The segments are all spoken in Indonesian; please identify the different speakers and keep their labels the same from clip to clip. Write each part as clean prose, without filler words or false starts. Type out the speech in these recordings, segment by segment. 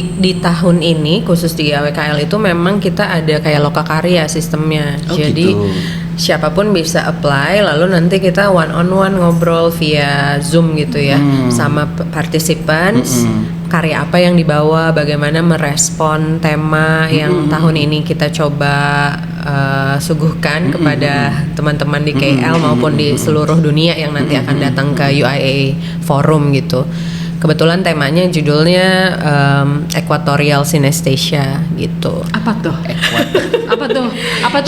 Speaker 1: di tahun ini khusus di AWKL itu memang kita ada kayak lokakarya sistemnya. Jadi
Speaker 2: gitu.
Speaker 1: siapapun bisa apply, lalu nanti kita one on one ngobrol via Zoom gitu ya sama participants. Karya apa yang dibawa, bagaimana merespon tema yang tahun ini kita coba suguhkan kepada teman-teman di KL maupun di seluruh dunia yang nanti akan datang ke UIA Forum gitu. Kebetulan temanya judulnya Equatorial Synesthesia gitu.
Speaker 3: Apa tuh? Apa tuh?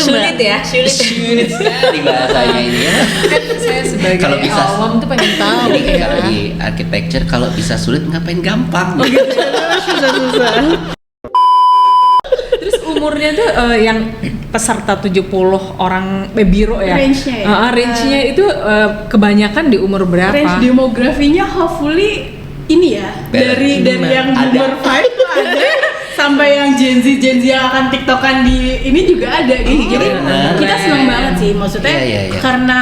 Speaker 1: Sulit ya,
Speaker 2: Sulit sekali bahasanya ini ya.
Speaker 3: Kan saya sebagai
Speaker 2: Kalau bisa
Speaker 3: awam tuh pengen tahu
Speaker 2: Jadi
Speaker 3: ya.
Speaker 2: kalau di architecture kalau bisa sulit ngapain gampang?
Speaker 3: Susah. Terus umurnya tuh yang peserta 70 orang biro ya.
Speaker 4: Range-nya ya?
Speaker 3: Range-nya itu kebanyakan di umur berapa?
Speaker 4: Range demografinya hopefully ini ya, dari yang boomer 5 tuh ada sampai yang Gen Z yang akan tiktokan di ini juga ada gitu. Jadi kita senang banget sih, maksudnya
Speaker 2: Iya.
Speaker 4: karena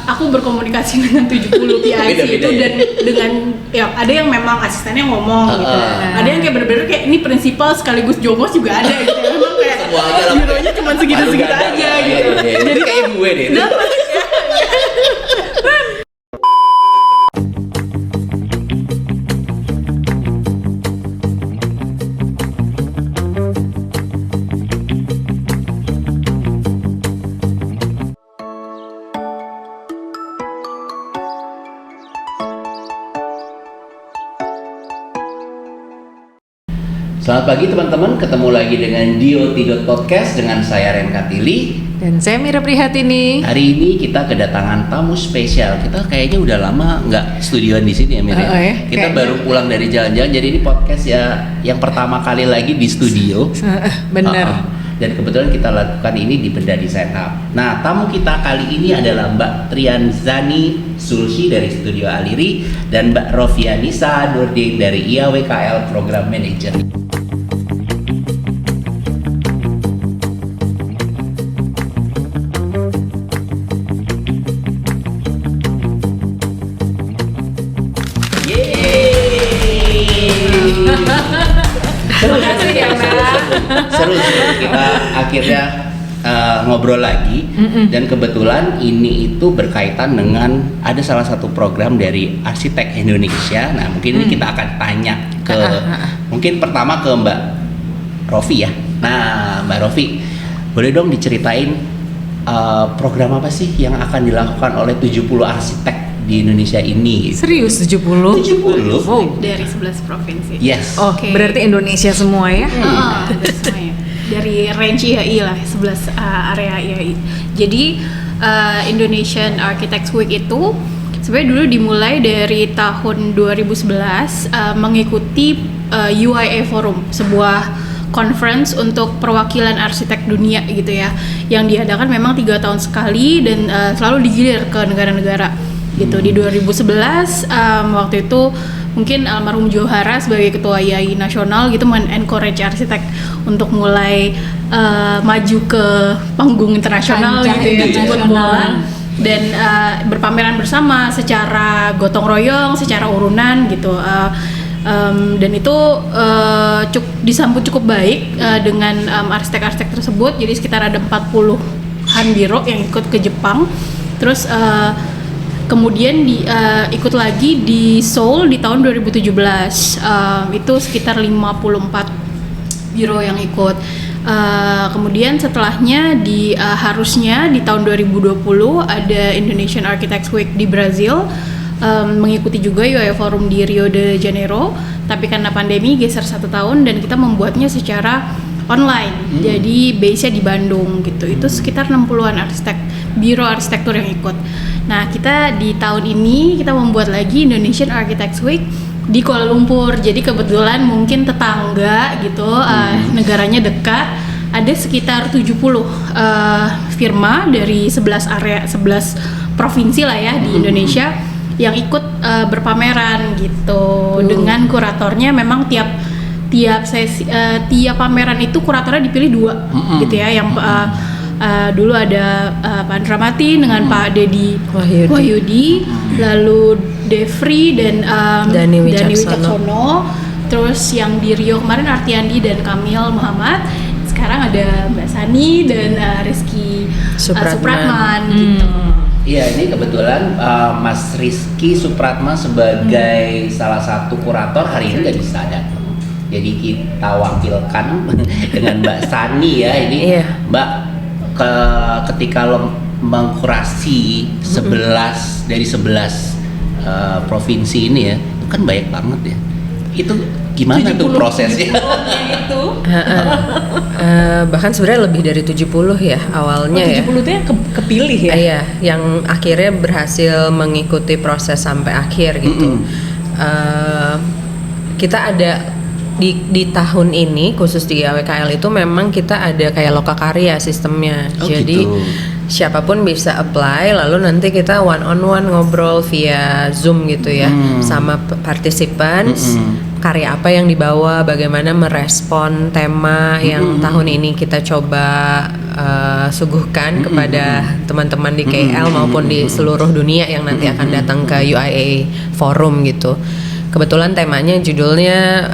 Speaker 4: aku berkomunikasi dengan 70 PIC itu
Speaker 2: ya.
Speaker 4: dan dengan ya ada yang memang asistennya ngomong gitu. Ada yang kayak bener-bener kayak ini prinsipal sekaligus jongos juga ada gitu. Memang kayak bironya cuma segitu-segitu aja gitu.
Speaker 2: Jadi kayak gue deh. Selamat pagi teman-teman, ketemu lagi dengan DOT Podcast dengan saya Ren Katili.
Speaker 3: Dan saya Mira Prihatini.
Speaker 2: Hari ini kita kedatangan tamu spesial. Kita kayaknya udah lama nggak studioan di sini ya Mira.
Speaker 3: Ya,
Speaker 2: kita
Speaker 3: kayaknya.
Speaker 2: baru pulang dari jalan-jalan, jadi ini podcast ya yang pertama kali lagi di studio.
Speaker 3: Bener.
Speaker 2: Dan kebetulan kita lakukan ini di Benda di Setup. Nah, tamu kita kali ini adalah Mbak Trianzani Sulsi dari Studio Aliri dan Mbak Rofianisa Nurdin dari IAWKL Program Manager. Seru kita akhirnya ngobrol lagi dan kebetulan ini itu berkaitan dengan ada salah satu program dari Arsitek Indonesia. Nah mungkin ini kita akan tanya ke mungkin pertama ke Mbak Rofi ya. Nah Mbak Rofi boleh dong diceritain program apa sih yang akan dilakukan oleh 70 arsitek di Indonesia ini?
Speaker 3: Serius 70?
Speaker 2: 70?
Speaker 3: Wow.
Speaker 4: Dari 11 provinsi.
Speaker 2: Yes.
Speaker 3: Oh,
Speaker 4: Oke.
Speaker 3: berarti Indonesia semua ya?
Speaker 4: Dari semuanya. Dari range IAI lah, 11 area IAI. Jadi Indonesian Architects Week itu sebenarnya dulu dimulai dari tahun 2011 mengikuti UIA Forum, sebuah conference untuk perwakilan arsitek dunia gitu ya, yang diadakan memang 3 tahun sekali dan selalu digilir ke negara-negara gitu. Di 2011 waktu itu mungkin almarhum Johara sebagai ketua IAI nasional gitu men-encourage arsitek untuk mulai maju ke panggung internasional
Speaker 3: Kancah
Speaker 4: gitu ya, jemput
Speaker 3: internasional.
Speaker 4: bola dan berpameran bersama secara gotong royong, secara urunan gitu. Dan itu disambut cukup baik dengan arsitek-arsitek tersebut. Jadi sekitar ada 40-an biro yang ikut ke Jepang. Terus kemudian ikut lagi di Seoul di tahun 2017. Itu sekitar 54 biro yang ikut. Kemudian setelahnya harusnya di tahun 2020 ada Indonesian Architects Week di Brazil. Mengikuti juga UIA Forum di Rio de Janeiro, tapi karena pandemi geser 1 tahun dan kita membuatnya secara online. Jadi base-nya di Bandung gitu. Itu sekitar 60-an biro arsitektur yang ikut. Nah, kita di tahun ini kita membuat lagi Indonesian Architects Week di Kuala Lumpur. Jadi kebetulan mungkin tetangga gitu, negaranya dekat. Ada sekitar 70 firma dari 11 provinsi lah ya di Indonesia yang ikut berpameran gitu. Dengan kuratornya memang tiap pameran itu kuratornya dipilih 2 gitu ya. Yang dulu ada Pak Andramati dengan Pak Dedi Wahyudi, lalu Devri dan Dani Wicaksono. Terus yang di Rio kemarin Artiandi dan Kamil Muhammad. Sekarang ada Mbak Sani dan Rizky Supratman gitu.
Speaker 2: Iya, ini kebetulan Mas Rizky Supratman sebagai salah satu kurator hari ini nggak bisa datang. Jadi kita wakilkan dengan Mbak Sani ya ini. Mbak, ketika lo mengkurasi 11 dari 11 provinsi ini ya, itu kan banyak banget ya. Itu gimana tuh prosesnya?
Speaker 3: Itu.
Speaker 1: Bahkan sebenarnya lebih dari 70 ya awalnya
Speaker 3: 70 itu yang kepilih ya?
Speaker 1: Iya, yang akhirnya berhasil mengikuti proses sampai akhir gitu. Kita ada di tahun ini khusus di AWKL itu memang kita ada kayak lokakarya sistemnya. Jadi
Speaker 2: gitu.
Speaker 1: Siapapun bisa apply, lalu nanti kita one on one ngobrol via Zoom gitu ya sama participants. Karya apa yang dibawa, bagaimana merespon tema yang tahun ini kita coba suguhkan kepada teman-teman di KL maupun di seluruh dunia yang nanti akan datang ke UIA Forum gitu. Kebetulan temanya judulnya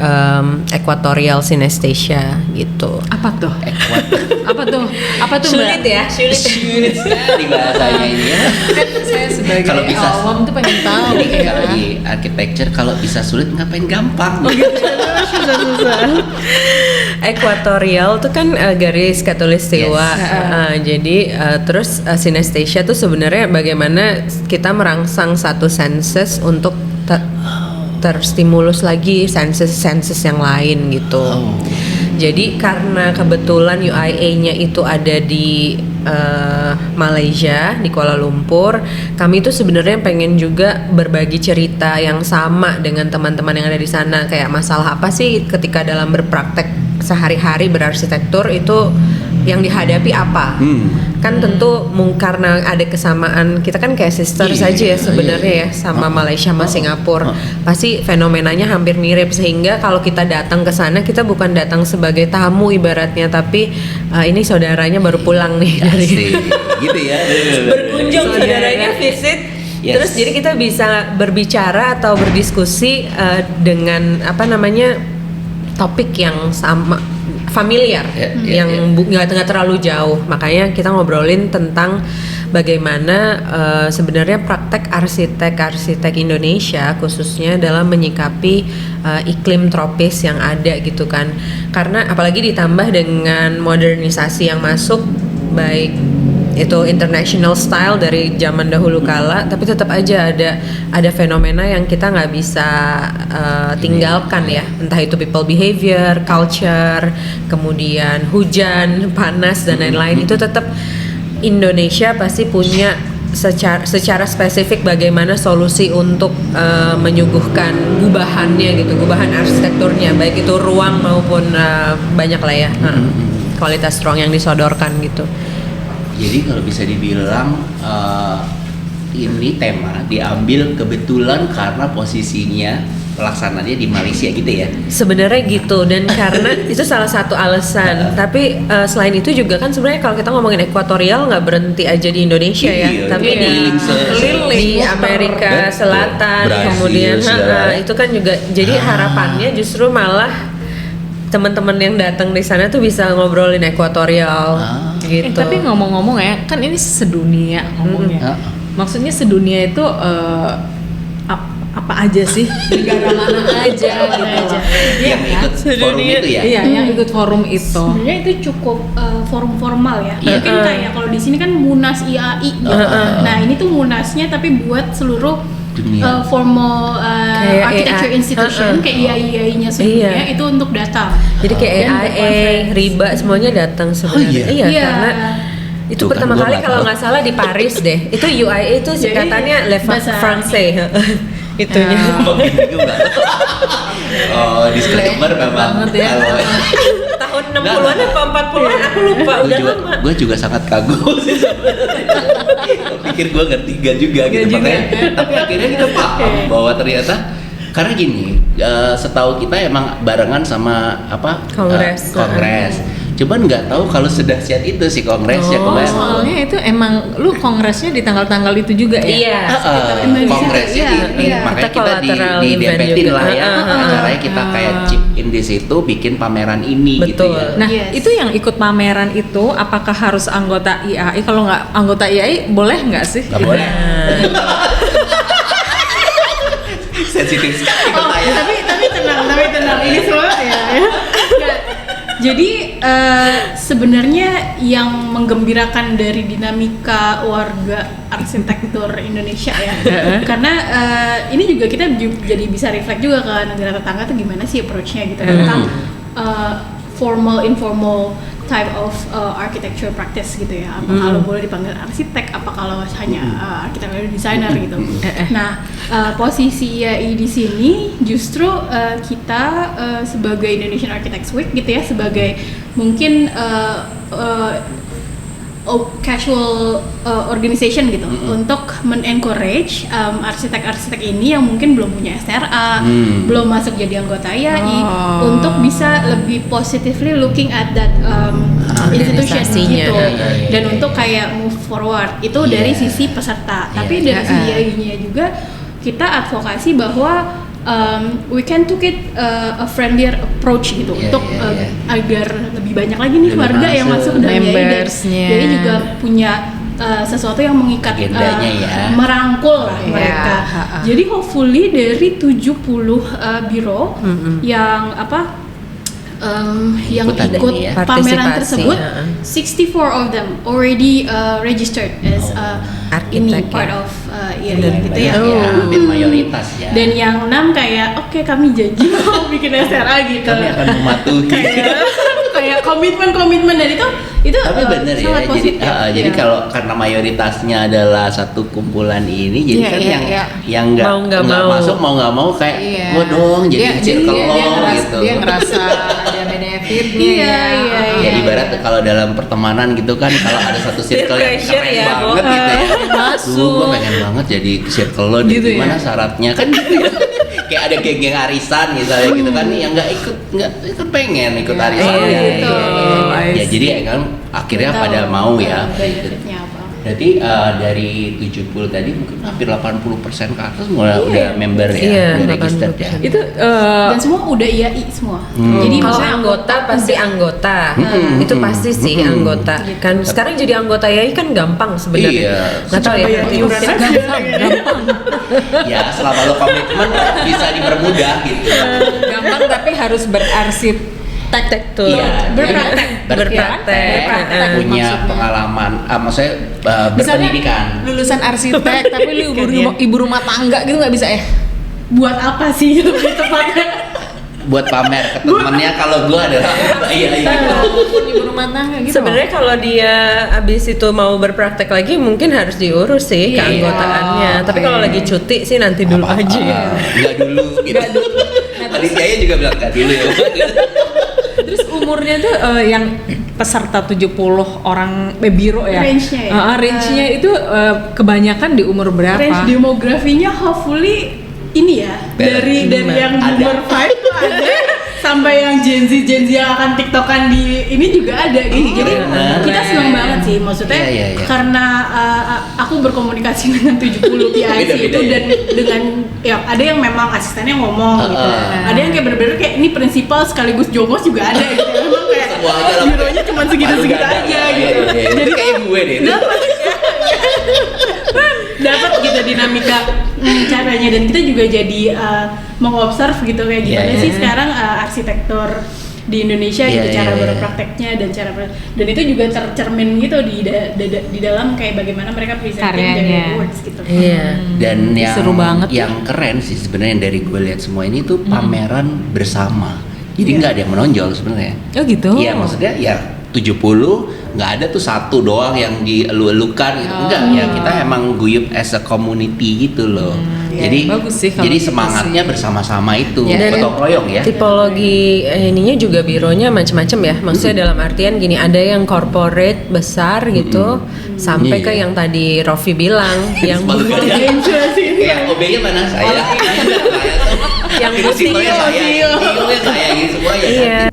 Speaker 1: Equatorial Synesthesia gitu.
Speaker 3: Apa tuh? Apa tuh? Apa tuh
Speaker 1: Sulit
Speaker 3: Mbak?
Speaker 1: ya,
Speaker 2: Sulit sekali bahasanya ini ya.
Speaker 3: Saya sebagai
Speaker 2: Kalau bisa-
Speaker 3: awam tuh pengen tahu
Speaker 2: Jadi
Speaker 3: ya.
Speaker 2: kalau di architecture kalau bisa sulit ngapain gampang?
Speaker 3: Susah-susah.
Speaker 1: Equatorial tuh kan garis khatulistiwa. Jadi terus synesthesia tuh sebenarnya bagaimana kita merangsang satu sensus untuk terstimulus lagi sensus yang lain gitu. Jadi karena kebetulan UIA-nya itu ada di Malaysia, di Kuala Lumpur, kami tuh sebenarnya pengen juga berbagi cerita yang sama dengan teman-teman yang ada di sana. Kayak masalah apa sih ketika dalam berpraktek sehari-hari berarsitektur itu yang dihadapi apa? Kan tentu karena ada kesamaan, kita kan kayak sister saja ya sebenarnya ya sama Malaysia sama Singapura. Pasti fenomenanya hampir mirip, sehingga kalau kita datang ke sana kita bukan datang sebagai tamu ibaratnya, tapi ini saudaranya baru pulang nih dari
Speaker 2: gitu ya.
Speaker 1: berkunjung, saudaranya visit.
Speaker 2: Yes.
Speaker 1: Terus jadi kita bisa berbicara atau berdiskusi dengan topik yang sama, familiar, yang nggak terlalu jauh. Makanya kita ngobrolin tentang bagaimana sebenarnya praktek arsitek Indonesia khususnya dalam menyikapi iklim tropis yang ada gitu kan. Karena apalagi ditambah dengan modernisasi yang masuk, baik itu international style dari zaman dahulu kala, tapi tetap aja ada fenomena yang kita nggak bisa tinggalkan ya, entah itu people behavior, culture, kemudian hujan, panas dan lain-lain. Itu tetap Indonesia pasti punya secara spesifik bagaimana solusi untuk menyuguhkan gubahannya gitu, gubahan arsitekturnya, baik itu ruang maupun banyak lah ya kualitas ruang yang disodorkan gitu.
Speaker 2: Jadi kalau bisa dibilang ini tema diambil kebetulan karena posisinya pelaksananya di Malaysia gitu ya.
Speaker 1: Sebenarnya gitu, dan karena itu salah satu alasan. Tapi selain itu juga kan sebenarnya kalau kita ngomongin ekuatorial nggak berhenti aja di Indonesia ya, tapi di Amerika Selatan,
Speaker 2: Brazil,
Speaker 1: kemudian
Speaker 2: segala.
Speaker 1: itu kan juga. Jadi harapannya justru malah teman-teman yang datang di sana tuh bisa ngobrolin ekuatorial gitu.
Speaker 3: Tapi ngomong-ngomong ya, kan ini sedunia ngomongnya. Maksudnya sedunia itu apa aja sih? Negara mana aja gitu.
Speaker 2: Yang ikut forum itu ya.
Speaker 3: Iya, yang ikut forum itu.
Speaker 4: Sebenarnya itu cukup forum formal ya.
Speaker 2: Iya.
Speaker 4: Mungkin kayak kalau di sini kan Munas IAI gitu. Nah, ini tuh Munasnya tapi buat seluruh
Speaker 2: Dunia.
Speaker 4: formal
Speaker 1: Kayak
Speaker 4: architecture
Speaker 1: AI.
Speaker 4: institution kayak IAI-nya sebenarnya itu untuk datang.
Speaker 1: Jadi kayak
Speaker 4: Dan
Speaker 1: AIA,
Speaker 4: berkonferensi.
Speaker 1: RIBA semuanya datang sebenarnya.
Speaker 2: iya?
Speaker 4: Iya.
Speaker 1: Karena itu
Speaker 2: Tuh kan,
Speaker 1: pertama
Speaker 2: gua
Speaker 1: kali
Speaker 2: nggak
Speaker 1: kalau
Speaker 2: tahu.
Speaker 1: nggak salah di Paris deh. Itu UIA itu singkatannya Le
Speaker 4: bahasa-
Speaker 1: Français. Itunya.
Speaker 2: Oh, disclaimer memang.
Speaker 3: Banget ya.
Speaker 1: Tahun 60-an apa 40-an aku lupa, udah lama.
Speaker 2: Gue juga sangat kagum sih sebenarnya. Pikir gue ngerti gak juga gitu,
Speaker 3: Nggak juga,
Speaker 2: makanya. Tapi akhirnya kita paham bahwa ternyata karena gini, setahu kita emang barengan sama apa?
Speaker 1: Kongres.
Speaker 2: Kongres. Cuman nggak tahu kalau sedahsyat itu si kongresnya kemarin.
Speaker 3: Soalnya itu emang lu kongresnya di tanggal-tanggal itu juga ya?
Speaker 1: Iya.
Speaker 2: Kongresnya makanya kita didepetin lah ya. Acaranya kita kayak chip in di situ, bikin pameran ini gitu
Speaker 1: Betul.
Speaker 2: ya.
Speaker 3: Nah, itu yang ikut pameran itu apakah harus anggota IAI? Kalau nggak anggota IAI boleh nggak sih?
Speaker 2: Nggak boleh. Sensitif sekali pertanyaan.
Speaker 4: Tapi tenang ini semua ya. Nggak. Jadi sebenarnya yang menggembirakan dari dinamika warga arsitektur Indonesia ya, karena ini juga kita jadi bisa reflect juga ke negara tetangga tuh gimana sih approach-nya gitu tentang formal informal type of architecture practice gitu ya. Apa kalau boleh dipanggil arsitek, apa kalau hanya architecture designer gitu. Nah, posisi IAI di sini justru kita sebagai Indonesian Architects Week gitu ya, sebagai mungkin casual organization gitu untuk men-encourage arsitek-arsitek ini yang mungkin belum punya STRA, belum masuk jadi anggota IAI untuk bisa lebih positively looking at that institution gitu dan untuk kayak move forward itu dari sisi peserta. Tapi dari sisi IAI-nya juga kita advokasi bahwa we can took it a friendlier approach gitu untuk agar lebih banyak lagi nih warga yang masuk dan jadi juga punya sesuatu yang mengikat merangkul lah mereka. Jadi hopefully dari 70 biro yang yang ikut pameran tersebut, 64 of them already registered as ini part of IAI gitu ya.
Speaker 2: Hampir mayoritas ya.
Speaker 4: Dan yang 6 kayak oke, kami janji mau bikin SRA gitu.
Speaker 2: Kami akan mematuhi.
Speaker 4: Kayak komitmen dan itu
Speaker 2: tapi bener ya. Jadi kalau karena mayoritasnya adalah satu kumpulan ini, jadi kan yang nggak masuk mau nggak mau kayak gua dong jadi circle gitu.
Speaker 3: Dia ngerasa ada benefitnya.
Speaker 2: Ya ibarat kalau dalam pertemanan gitu kan, kalau ada satu circle yang keren banget gitu ya. Gue pengen banget jadi circle lo, gitu gimana syaratnya kan gitu ya. Kayak ada geng-geng arisan misalnya gitu kan, yang nggak ikut pengen ikut arisan gitu. Ya jadi ya kan akhirnya pada mau ya. Berarti dari 70 tadi mungkin hampir 80% ke atas udah member ya, udah registered ya.
Speaker 3: Itu
Speaker 4: dan semua udah IAI semua. Jadi
Speaker 1: kalau anggota pasti anggota. Itu pasti sih anggota. Kan sekarang jadi anggota IAI kan gampang sebenarnya. Enggak tahu ya.
Speaker 3: gampang.
Speaker 2: Ya, selama lo komitmen bisa dipermudah gitu.
Speaker 3: Gampang tapi harus berarsitektur.
Speaker 1: Berpraktek.
Speaker 2: Punya pengalaman, maksudnya berpendidikan.
Speaker 3: Lulusan arsitek tapi lu ibu rumah tangga gitu nggak bisa ya?
Speaker 4: Buat apa sih lebih tepatnya?
Speaker 2: Buat pamer ke temennya kalau gue adalah
Speaker 3: Ibu rumah tangga gitu.
Speaker 1: Sebenarnya kalau dia abis itu mau berpraktek lagi mungkin harus diurus sih keanggotaannya. Tapi kalau lagi cuti sih nanti dulu aja.
Speaker 2: Nggak dulu gitu. Panitianya juga bilang nggak dulu ya.
Speaker 3: Terus umurnya tuh yang peserta 70 orang biro ya?
Speaker 4: Range-nya ya?
Speaker 3: Range-nya itu kebanyakan di umur berapa?
Speaker 4: Range demografinya hopefully ini ya, dari yang boomer 5 tuh ada sampai yang Gen Z yang akan TikTokan di ini juga ada gitu. Jadi kita senang banget sih, maksudnya karena aku berkomunikasi dengan 70 PIC itu dan dengan ya ada yang memang asistennya ngomong gitu. Ada yang kayak bener-bener kayak ini prinsipal sekaligus jongos juga ada gitu. Memang kayak bironya cuma segitu-segitu aja gitu.
Speaker 2: Jadi kayak gue deh.
Speaker 4: Dapat gitu dinamika caranya, dan kita juga jadi mengobserve gitu kayak gimana sih sekarang arsitektur di Indonesia gitu, cara berprakteknya dan itu juga tercermin gitu di dalam kayak bagaimana mereka presenting dari awards gitu.
Speaker 2: Dan yang
Speaker 3: seru banget
Speaker 2: yang keren sih sebenarnya dari gue lihat semua ini tuh pameran bersama. Jadi nggak ada yang menonjol sebenarnya.
Speaker 3: Oh gitu.
Speaker 2: Iya, maksudnya ya 70 nggak ada tuh satu doang yang dielu-elukan gitu. Enggak, ya kita emang guyup as a community gitu loh. Jadi
Speaker 3: bagus sih
Speaker 2: jadi semangatnya bersama-sama itu, gotong royong ya.
Speaker 1: Tipologi ininya juga bironya macam-macam ya. Maksudnya dalam artian gini, ada yang corporate besar gitu, sampai ke yang tadi Rofi bilang yang
Speaker 2: kayak OB-nya mana saya.
Speaker 1: yang
Speaker 2: CEO saya gitu semua ya.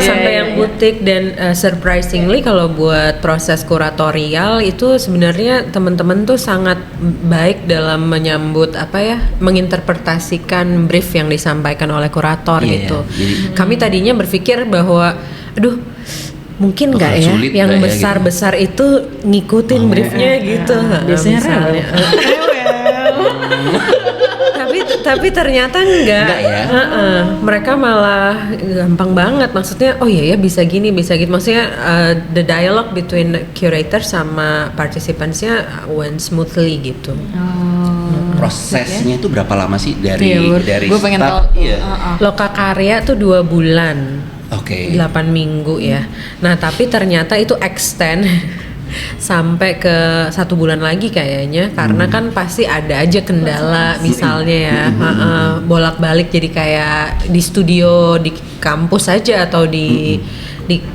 Speaker 1: sampai yang butik dan surprisingly kalau buat proses kuratorial itu sebenarnya teman-teman tuh sangat baik dalam menyambut menginterpretasikan brief yang disampaikan oleh kurator gitu. Kami tadinya berpikir bahwa aduh mungkin nggak ya yang besar-besar itu ngikutin briefnya gitu.
Speaker 3: Biasanya
Speaker 1: misalnya. Tapi ternyata enggak
Speaker 2: ya.
Speaker 1: Mereka malah gampang banget, maksudnya oh iya ya bisa gini bisa gitu, maksudnya the dialogue between the curator sama participansnya went smoothly gitu.
Speaker 2: Prosesnya itu berapa lama sih dari
Speaker 3: gue pengen
Speaker 2: start?
Speaker 3: tahu.
Speaker 1: Loka Karya tuh 2 bulan.
Speaker 2: Oke.
Speaker 1: 8 minggu ya. Nah tapi ternyata itu extend sampai ke 1 bulan lagi kayaknya, karena kan pasti ada aja kendala misalnya ya, bolak-balik jadi kayak di studio di kampus aja atau di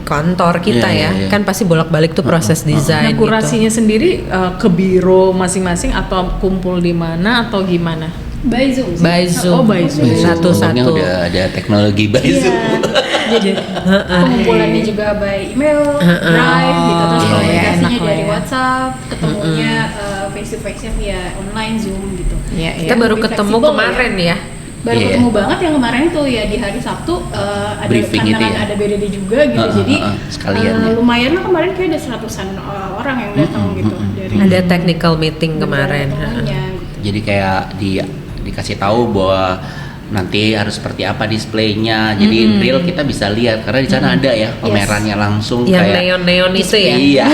Speaker 1: kantor kita kan pasti bolak-balik tuh proses desain.
Speaker 3: Nah, kurasinya sendiri ke biro masing-masing atau kumpul di mana atau gimana?
Speaker 4: By Zoom.
Speaker 1: By Zoom.
Speaker 3: Oh, by Zoom.
Speaker 1: Satu-satu.
Speaker 2: Udah ada teknologi by Zoom.
Speaker 4: Jadi pengumpulannya juga by email, drive gitu, terus komunikasinya dari WhatsApp, ketemunya face to face-nya via online Zoom gitu.
Speaker 1: Kita baru ketemu kemarin ya.
Speaker 4: Baru ketemu banget yang kemarin tuh ya di hari Sabtu, ada
Speaker 2: briefing itu ya.
Speaker 4: ada BDD juga gitu. Jadi
Speaker 2: sekalian
Speaker 4: lumayan lah kemarin kayak ada 100-an orang yang datang gitu dari
Speaker 1: ada technical meeting kemarin.
Speaker 4: Gitu.
Speaker 2: Jadi kayak dikasih tahu bahwa nanti harus seperti apa displaynya, jadi real kita bisa lihat karena di sana ada ya pamerannya langsung
Speaker 1: yang
Speaker 2: kayak
Speaker 1: neon itu ya.
Speaker 2: Iya.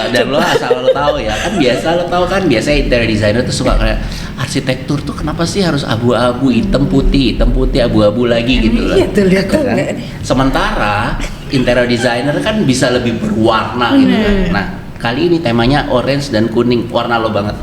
Speaker 2: Dan lo asal lo tahu ya kan, biasa lo tahu kan biasanya interior designer tuh suka kayak arsitektur tuh kenapa sih harus abu-abu, hitam putih abu-abu lagi gitu lah.
Speaker 1: Iya tuh lihat tuh
Speaker 2: kan? Sementara interior designer kan bisa lebih berwarna gitu kan. Nah kali ini temanya orange dan kuning, warna lo banget.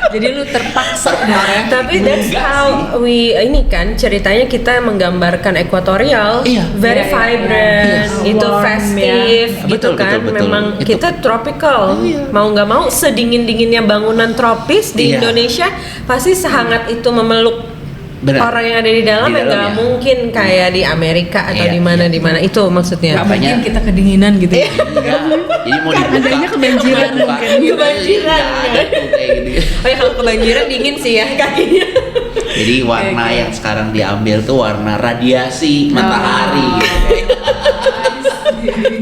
Speaker 3: Jadi lu terpaksa ya.
Speaker 1: Tapi that's how we ini kan ceritanya kita menggambarkan ekuatorial, very vibrant, itu
Speaker 3: Warm,
Speaker 1: festive gitu
Speaker 2: Betul,
Speaker 1: kan.
Speaker 2: betul.
Speaker 1: Memang
Speaker 2: Itu.
Speaker 1: kita tropical, mau nggak mau sedingin-dinginnya bangunan tropis di Indonesia pasti sehangat itu memeluk orang yang ada di dalam
Speaker 2: Di dalam
Speaker 1: nggak
Speaker 2: ya.
Speaker 1: mungkin kayak di Amerika atau di mana itu maksudnya.
Speaker 3: Gak mungkin kita kedinginan gitu ya.
Speaker 2: Jadi mau dibuka
Speaker 3: Adanya kebanjiran mungkin.
Speaker 1: Kebanjiran.
Speaker 2: Ada tuh kayak gitu.
Speaker 1: Oh ya kalau kebanjiran dingin sih ya kakinya.
Speaker 2: Jadi warna yang sekarang diambil tuh warna radiasi matahari gitu.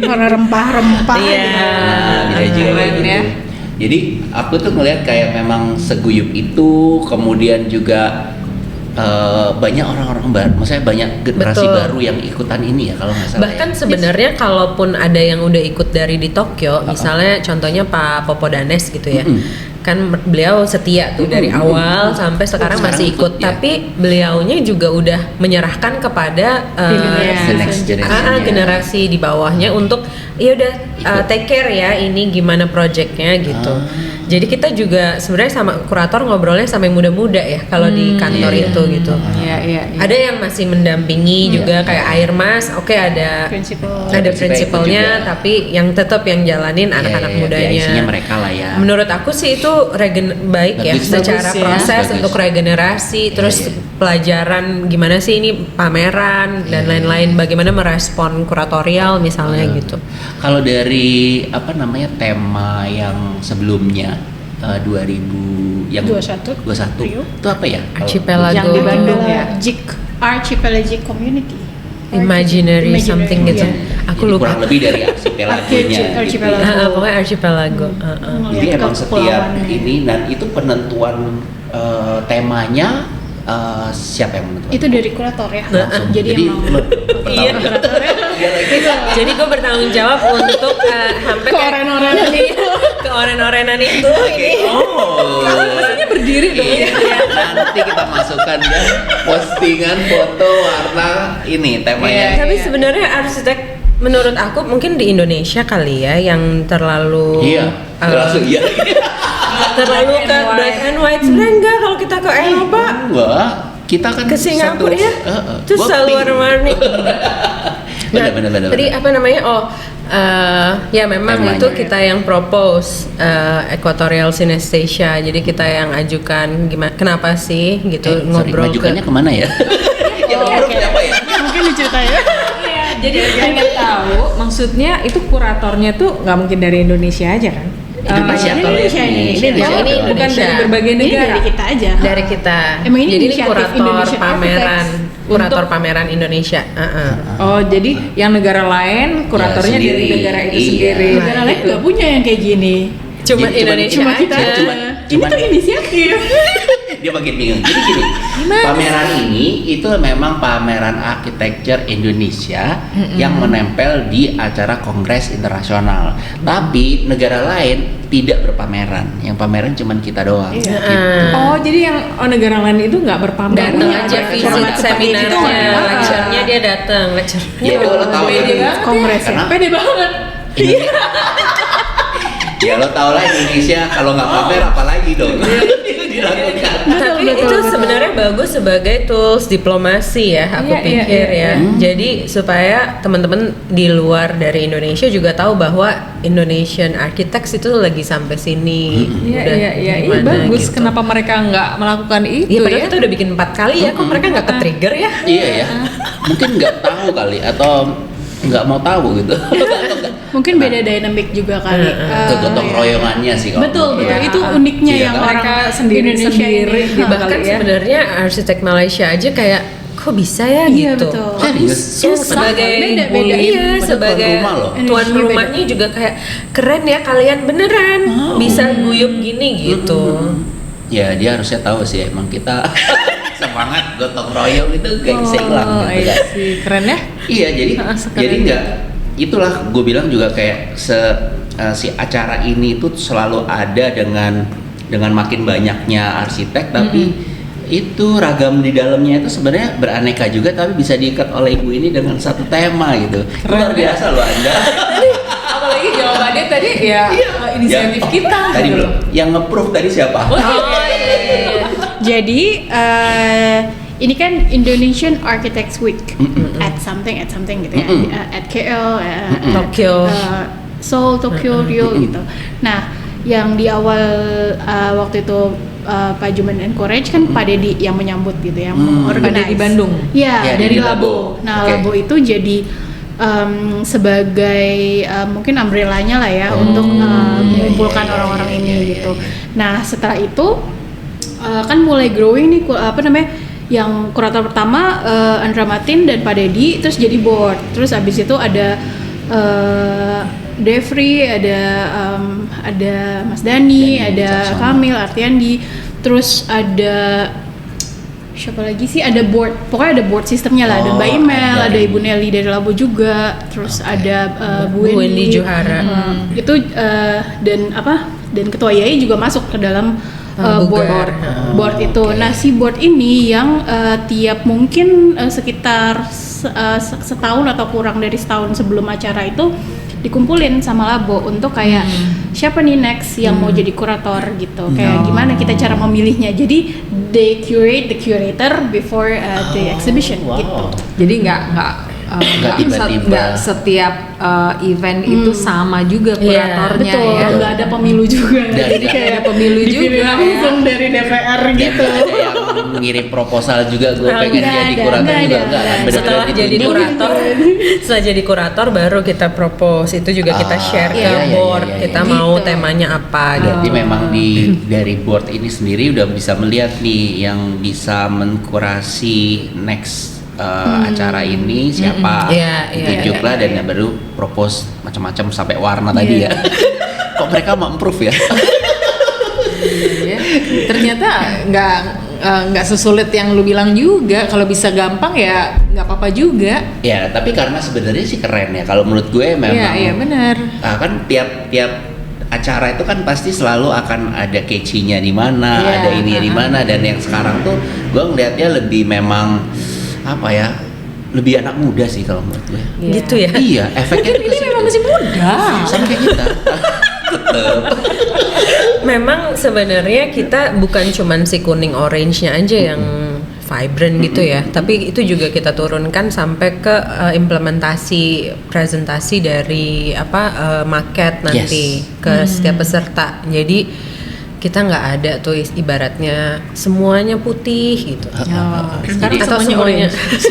Speaker 3: Warna rempah-rempah.
Speaker 1: Iya.
Speaker 2: Bisa juga kayak gitu.
Speaker 3: ya.
Speaker 2: Jadi aku tuh ngeliat kayak memang seguyup itu, kemudian juga banyak orang-orang baru, maksudnya banyak generasi
Speaker 1: Betul.
Speaker 2: baru yang ikutan ini ya kalau nggak salah.
Speaker 1: Bahkan sebenarnya kalaupun ada yang udah ikut dari di Tokyo, misalnya contohnya Pak Popo Danes gitu ya, kan beliau setia tuh dari awal sampai sekarang masih ikut,
Speaker 2: ya.
Speaker 1: tapi beliaunya juga udah menyerahkan kepada
Speaker 2: The next generation.
Speaker 1: generasi di bawahnya untuk ya udah take care ya ini gimana projectnya gitu. Jadi kita juga sebenarnya sama kurator ngobrolnya sama yang muda-muda ya kalau di kantor itu gitu.
Speaker 3: Iya.
Speaker 1: Ada yang masih mendampingi juga kayak Air Mas, oke ada prinsipalnya,
Speaker 2: juga.
Speaker 1: tapi yang tetap yang jalanin anak-anak mudanya.
Speaker 2: Isinya mereka lah ya.
Speaker 1: Menurut aku sih itu baik ya
Speaker 2: Bagus,
Speaker 1: secara
Speaker 3: bagus ya.
Speaker 1: proses
Speaker 2: Bagus.
Speaker 1: untuk regenerasi, terus pelajaran gimana sih ini pameran dan lain-lain, bagaimana merespon kuratorial misalnya gitu.
Speaker 2: Kalau dari apa namanya tema yang sebelumnya 2000 yang
Speaker 4: 21
Speaker 2: itu apa ya?
Speaker 1: Archipelago.
Speaker 3: Yang di Bandung ya.
Speaker 4: Archipelagic Community.
Speaker 1: Imaginary something gitu.
Speaker 4: Iya.
Speaker 1: Aku
Speaker 2: Jadi
Speaker 1: lupa.
Speaker 2: kurang lebih dari archipelagonya gitu
Speaker 4: Archipelago.
Speaker 2: ya.
Speaker 1: Pokoknya archipelago.
Speaker 2: Jadi
Speaker 4: Ngeliat
Speaker 2: emang
Speaker 4: ke
Speaker 2: setiap
Speaker 4: kepulauannya.
Speaker 2: ini dan itu penentuan temanya siapa yang menentukan?
Speaker 4: Itu dari kurator ya.
Speaker 2: Langsung.
Speaker 4: Jadi emang
Speaker 1: Iya. Jadi gue bertanggung jawab untuk sampai ke
Speaker 4: oren-orenan itu.
Speaker 1: ke oren-orenan itu.
Speaker 2: Maksudnya berdiri dong. Iya. Nanti kita masukkan ya postingan foto warna ini temanya.
Speaker 1: Tapi sebenarnya arsitek menurut aku mungkin di Indonesia kali ya yang terlalu
Speaker 2: Langsung iya.
Speaker 1: terlalu ke black and white. Sebenarnya enggak, kalau kita ke Eropa
Speaker 2: Wah, kita kan
Speaker 1: ke Singapura
Speaker 2: satu,
Speaker 1: ya terus
Speaker 2: gua
Speaker 1: selalu
Speaker 2: pink.
Speaker 1: warna-warni.
Speaker 2: Benar.
Speaker 1: Tadi apa namanya? Ya memang
Speaker 2: Temanya.
Speaker 1: itu kita yang propose Equatorial Synesthesia. Jadi kita yang ajukan gimana, kenapa sih gitu ngobrol
Speaker 2: Majukannya kemana ya? Yang ngobrol siapa ya?
Speaker 4: Mungkin kita ya.
Speaker 3: Iya, jadi pengen tahu maksudnya itu kuratornya tuh nggak mungkin dari Indonesia aja kan?
Speaker 2: Indonesia
Speaker 4: Ini
Speaker 2: kalau
Speaker 4: Indonesia,
Speaker 2: ini.
Speaker 4: ini
Speaker 1: Indonesia.
Speaker 3: Ini bukan
Speaker 1: Indonesia.
Speaker 3: dari berbagai
Speaker 4: Ini
Speaker 3: negara.
Speaker 4: dari kita aja.
Speaker 1: Dari kita.
Speaker 4: Emang ini
Speaker 1: jadi ini
Speaker 4: inisiatif
Speaker 1: kurator
Speaker 4: Indonesian
Speaker 1: pameran,
Speaker 4: Architects.
Speaker 1: kurator pameran Indonesia.
Speaker 3: Oh, jadi yang negara lain kuratornya
Speaker 2: Ya,
Speaker 3: dari
Speaker 2: sendiri.
Speaker 3: negara itu
Speaker 2: Iya.
Speaker 3: sendiri.
Speaker 4: Negara lain nggak punya yang kayak gini.
Speaker 1: Cuma
Speaker 2: Jadi
Speaker 1: Indonesia
Speaker 4: Cuma kita
Speaker 1: aja.
Speaker 2: Cuman-
Speaker 4: ini tuh inisiatif.
Speaker 2: Dia makin bingung. Jadi gini, pameran ini itu memang pameran arsitektur Indonesia yang menempel di acara kongres internasional. Tapi negara lain tidak berpameran. Yang pameran cuman kita doang.
Speaker 4: Iya.
Speaker 2: Gitu.
Speaker 3: Oh, jadi yang negara lain itu nggak berpamer.
Speaker 1: Datang
Speaker 3: Iya,
Speaker 1: aja
Speaker 3: ada
Speaker 1: visit
Speaker 3: format seperti itu
Speaker 1: seminarnya,
Speaker 3: nggak?
Speaker 1: lecture-nya dia datang, lecture.
Speaker 2: Ya, lo tahu
Speaker 3: Pede
Speaker 2: kan?
Speaker 3: banget.
Speaker 4: Kongres ya.
Speaker 2: Karena-
Speaker 4: Pede banget.
Speaker 2: Ya lo tau lah Indonesia kalau nggak pamer apalagi dong dilakukan.
Speaker 1: Tapi
Speaker 4: betul,
Speaker 1: itu
Speaker 4: betul.
Speaker 1: sebenarnya bagus sebagai tools diplomasi ya, aku
Speaker 3: Iya, iya,
Speaker 1: pikir
Speaker 3: iya.
Speaker 1: ya. Jadi supaya teman-teman di luar dari Indonesia juga tahu bahwa Indonesian Architects itu lagi sampai sini.
Speaker 3: Iya,
Speaker 1: Udah
Speaker 3: iya, iya. Iya,
Speaker 1: gimana
Speaker 3: bagus.
Speaker 1: gitu.
Speaker 3: Kenapa mereka nggak melakukan itu
Speaker 1: Iya, padahal
Speaker 3: ya?
Speaker 1: kita udah bikin 4 kali ya, kok mereka nggak ke-trigger ya?
Speaker 2: Iya ya, mungkin nggak tahu kali atau nggak mau tahu gitu.
Speaker 4: Mungkin beda dynamic juga kali.
Speaker 2: Kegotong
Speaker 4: Ya.
Speaker 2: royongannya sih kalau
Speaker 4: Betul,
Speaker 2: menurut
Speaker 4: betul.
Speaker 2: gue.
Speaker 4: Itu uniknya
Speaker 2: Iya
Speaker 4: yang
Speaker 2: kan?
Speaker 4: orang
Speaker 3: Mereka sendiri-sendiri
Speaker 4: Indonesia ini.
Speaker 3: gitu.
Speaker 1: Bahkan
Speaker 3: kali ya.
Speaker 1: sebenarnya arsitek Malaysia aja kayak kok bisa ya
Speaker 4: Iya,
Speaker 1: gitu.
Speaker 4: betul.
Speaker 2: Serius?
Speaker 1: Ya, sebagai
Speaker 4: Beda-beda.
Speaker 1: iya,
Speaker 2: Padahal
Speaker 1: sebagai
Speaker 2: tuan rumah loh.
Speaker 1: tuan
Speaker 4: Energinya
Speaker 1: rumahnya juga kayak keren ya kalian beneran bisa guyup gini gitu.
Speaker 2: Ya dia harusnya tahu sih emang kita semangat gotong royong itu gak bisa hilang
Speaker 3: Oh,
Speaker 2: gitu
Speaker 3: iya
Speaker 2: kan.
Speaker 3: sih. Keren ya?
Speaker 2: Iya jadi
Speaker 3: Sekeren
Speaker 2: jadi
Speaker 3: gitu.
Speaker 2: nggak itulah gue bilang juga kayak si acara ini tuh selalu ada dengan makin banyaknya arsitek tapi itu ragam di dalamnya itu sebenarnya beraneka juga tapi bisa diikat oleh ibu ini dengan satu tema gitu. Luar biasa loh Anda.
Speaker 3: Apalagi jawabannya tadi ya inisiatif
Speaker 2: Ya,
Speaker 3: kita
Speaker 2: tadi
Speaker 3: gitu
Speaker 2: belum.
Speaker 3: loh.
Speaker 2: Yang nge-proof tadi siapa?
Speaker 3: Oh, iya.
Speaker 4: Jadi ini kan Indonesian Architects Week at something gitu ya, at KL,
Speaker 1: Tokyo.
Speaker 4: Seoul, Tokyo, Rio gitu. Nah, yang di awal waktu itu Pak Juman encourage kan Pak Dedi yang menyambut gitu, yang
Speaker 3: Pak Dedi Bandung.
Speaker 4: Ya,
Speaker 2: Ya,
Speaker 4: dari
Speaker 2: di
Speaker 4: Labo.
Speaker 2: Labo.
Speaker 4: Nah,
Speaker 2: Oke.
Speaker 4: Labo itu jadi sebagai mungkin umbrella-nya lah ya untuk mengumpulkan orang-orang ini gitu. Nah, setelah itu kan mulai growing nih yang kurator pertama Andra Matin dan Pak Dedi terus jadi board. Terus abis itu ada Devri, ada Mas Dani, ada Kamil, Artiandi, terus ada siapa lagi sih, ada board, pokoknya ada board sistemnya lah, ada
Speaker 2: Oh,
Speaker 4: Mbak Imel,
Speaker 2: ada
Speaker 4: ada
Speaker 2: ini.
Speaker 4: Ibu Nelly dari Labo juga, terus ada Bu
Speaker 1: Bu Wendy Johara.
Speaker 4: itu dan Ketua YAI juga masuk ke dalam
Speaker 1: Bugar.
Speaker 4: board itu. Nah, si board ini yang tiap mungkin sekitar setahun atau kurang dari setahun sebelum acara itu dikumpulin sama Labo untuk kayak siapa nih next yang mau jadi kurator gitu. Kayak gimana kita cara memilihnya. Jadi they curate the curator before the exhibition gitu.
Speaker 3: Jadi nggak
Speaker 2: tiba-tiba.
Speaker 3: setiap event itu sama juga kuratornya
Speaker 4: Betul,
Speaker 3: ya.
Speaker 4: nggak ada pemilu juga.
Speaker 2: Dan
Speaker 4: Jadi
Speaker 2: nggak
Speaker 4: kayak
Speaker 3: ada pemilu
Speaker 4: dipilih
Speaker 3: juga,
Speaker 4: langsung dari DPR
Speaker 2: Dan
Speaker 4: gitu.
Speaker 2: nggak ada yang mengirim proposal juga gue pengen
Speaker 4: nggak
Speaker 2: jadi
Speaker 4: ada,
Speaker 2: kurator
Speaker 4: nggak
Speaker 2: juga
Speaker 4: ada.
Speaker 2: enggak kan bener-bener
Speaker 1: Setelah jadi
Speaker 2: ditunjuk.
Speaker 1: kurator baru kita propose, itu juga kita share ke
Speaker 2: iya,
Speaker 1: board,
Speaker 2: iya, iya,
Speaker 1: kita
Speaker 2: iya.
Speaker 1: mau
Speaker 4: Gitu.
Speaker 1: temanya apa
Speaker 2: Berarti
Speaker 1: gitu.
Speaker 2: memang dari board ini sendiri udah bisa melihat nih yang bisa mengkurasi next acara ini siapa,
Speaker 1: Iya, iya,
Speaker 2: ditunjuklah dan baru propose macam-macam sampai warna tadi ya. Kok mereka mau improve ya?
Speaker 3: Iya. Ternyata nggak sesulit yang lu bilang juga. Kalau bisa gampang ya nggak apa-apa juga.
Speaker 2: Ya tapi karena sebenarnya sih keren ya. Kalau menurut gue memang.
Speaker 3: Iya benar.
Speaker 2: Kan tiap acara itu kan pasti selalu akan ada catchy-nya di mana,
Speaker 3: Iya,
Speaker 2: ada ini di mana, dan yang sekarang tuh gue ngeliatnya lebih memang apa ya, lebih anak muda sih kalau menurut gue.
Speaker 1: Gitu ya.
Speaker 2: Iya, efeknya tuh ke
Speaker 3: Ini
Speaker 2: situ.
Speaker 3: memang masih muda.
Speaker 2: Sama kayak kita. Tetep.
Speaker 1: Memang sebenarnya kita bukan cuman si kuning orange-nya aja yang vibrant gitu ya, tapi itu juga kita turunkan sampai ke implementasi presentasi dari market nanti
Speaker 2: Yes.
Speaker 1: ke setiap peserta. Jadi kita nggak ada tuh ibaratnya semuanya putih gitu.
Speaker 3: Sekarang
Speaker 1: Atau
Speaker 3: semuanya orange.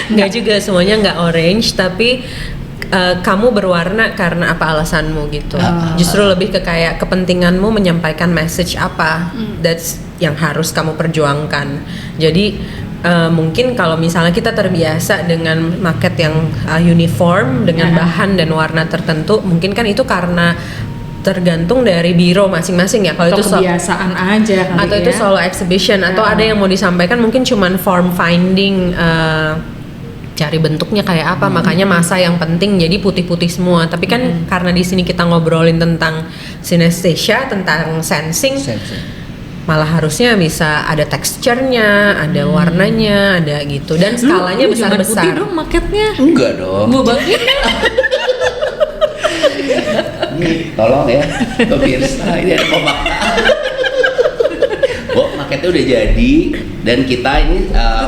Speaker 1: Nggak juga semuanya nggak orange, tapi kamu berwarna karena apa alasanmu gitu. Justru lebih ke kayak kepentinganmu menyampaikan message apa, that's yang harus kamu perjuangkan. Jadi mungkin kalau misalnya kita terbiasa dengan market yang uniform dengan bahan dan warna tertentu, mungkin kan itu karena tergantung dari biro masing-masing ya. Kalau
Speaker 3: Atau
Speaker 1: itu
Speaker 3: kebiasaan aja kali
Speaker 1: atau
Speaker 3: ya.
Speaker 1: itu solo exhibition atau ada yang mau disampaikan mungkin cuman form finding, cari bentuknya kayak apa, makanya masa yang penting jadi putih-putih semua. Tapi kan karena di sini kita ngobrolin tentang synesthesia, tentang sensing, malah harusnya bisa ada teksturnya, ada warnanya, ada gitu, dan skalanya
Speaker 3: Lu jangan
Speaker 1: besar-besar.
Speaker 3: putih dong marketnya.
Speaker 2: Enggak dong.
Speaker 3: Gua bagi.
Speaker 2: Nih, tolong ya, pemirsa, ini ada pemakna. Marketnya udah jadi dan kita ini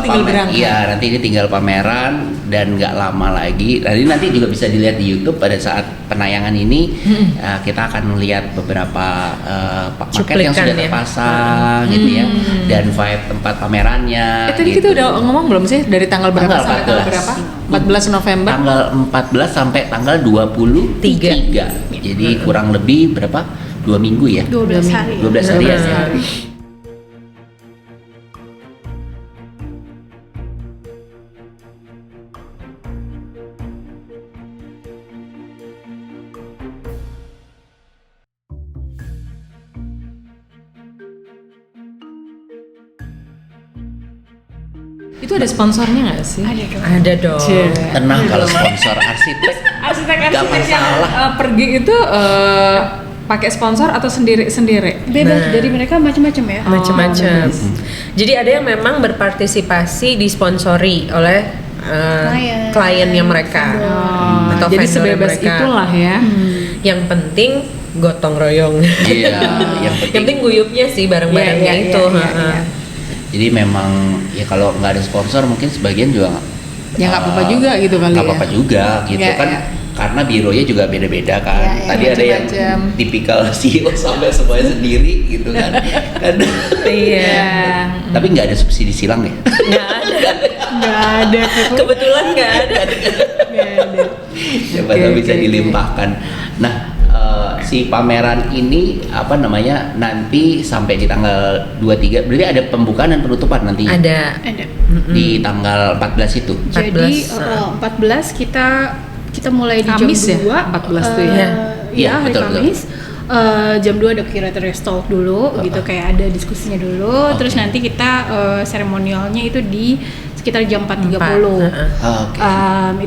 Speaker 3: tinggal berangkat.
Speaker 2: iya nanti ini tinggal pameran dan nggak lama lagi. Nanti juga bisa dilihat di YouTube pada saat penayangan ini. Kita akan melihat beberapa market yang sudah
Speaker 1: Cuplikan ya.
Speaker 2: terpasang gitu ya, dan vibe tempat pamerannya.
Speaker 3: Tadi
Speaker 2: gitu.
Speaker 3: kita udah ngomong belum sih dari tanggal berapa
Speaker 2: Tanggal
Speaker 3: sampai tanggal
Speaker 2: 14.
Speaker 3: berapa? 14 November.
Speaker 2: Tanggal 14 sampai tanggal 23. Jadi kurang lebih berapa? 2 minggu ya?
Speaker 4: 12 hari.
Speaker 2: 12 hari ya.
Speaker 3: 12 hari. Itu ada sponsornya nggak sih?
Speaker 4: Ada dong.
Speaker 1: Ada dong.
Speaker 3: Cie.
Speaker 2: Tenang kalau sponsor arsitek.
Speaker 3: Arsitek-arsitek yang
Speaker 2: masalah.
Speaker 3: pergi itu pakai sponsor atau sendiri-sendiri?
Speaker 4: Bebas dari mereka macam-macam ya.
Speaker 1: Macam-macam. Jadi ada yang memang berpartisipasi disponsori oleh kliennya mereka atau
Speaker 3: Jadi
Speaker 1: vendor
Speaker 3: sebebas
Speaker 1: mereka.
Speaker 3: itulah ya.
Speaker 1: Yang penting gotong royong.
Speaker 2: Iya, yang
Speaker 1: Yang penting guyupnya sih bareng-barengnya
Speaker 3: Iya, iya,
Speaker 1: itu.
Speaker 3: iya,
Speaker 1: ha-ha.
Speaker 3: iya.
Speaker 2: Jadi memang ya kalau nggak ada sponsor mungkin sebagian juga
Speaker 3: Ya nggak apa-apa juga gitu kali
Speaker 2: nggak
Speaker 3: ya.
Speaker 2: apa-apa juga gitu
Speaker 3: Iya,
Speaker 2: kan
Speaker 3: iya.
Speaker 2: Karena bironya juga beda-beda kan.
Speaker 3: Iya, iya,
Speaker 2: Tadi ada yang
Speaker 3: macam-macam.
Speaker 2: tipikal CEO sampai semuanya sendiri gitu kan.
Speaker 1: Iya.
Speaker 2: Tapi nggak ada subsidi silang ya.
Speaker 1: Nggak ada.
Speaker 3: Nggak ada.
Speaker 1: Kebetulan nggak ada.
Speaker 3: Nggak ada.
Speaker 2: Siapa tahu
Speaker 3: Oke,
Speaker 2: bisa
Speaker 3: oke,
Speaker 2: dilimpahkan. Nah, si pameran ini apa namanya nanti sampai di tanggal 23, berarti ada pembukaan dan penutupan nanti
Speaker 1: Ada.
Speaker 4: Ada.
Speaker 2: di tanggal 14 itu.
Speaker 4: Jadi
Speaker 1: 14,
Speaker 4: 14 kita mulai di
Speaker 3: Kamis
Speaker 4: jam
Speaker 3: ya?
Speaker 4: 2.
Speaker 3: 14 tuh ya?
Speaker 4: Iya,
Speaker 2: Iya,
Speaker 4: hari
Speaker 2: betul,
Speaker 4: Kamis. Jam 2 ada curator talk dulu gitu, kayak ada diskusinya dulu.
Speaker 2: Oke.
Speaker 4: Terus nanti kita seremonialnya itu di sekitar jam 4.30.
Speaker 1: Empat,
Speaker 2: Oke.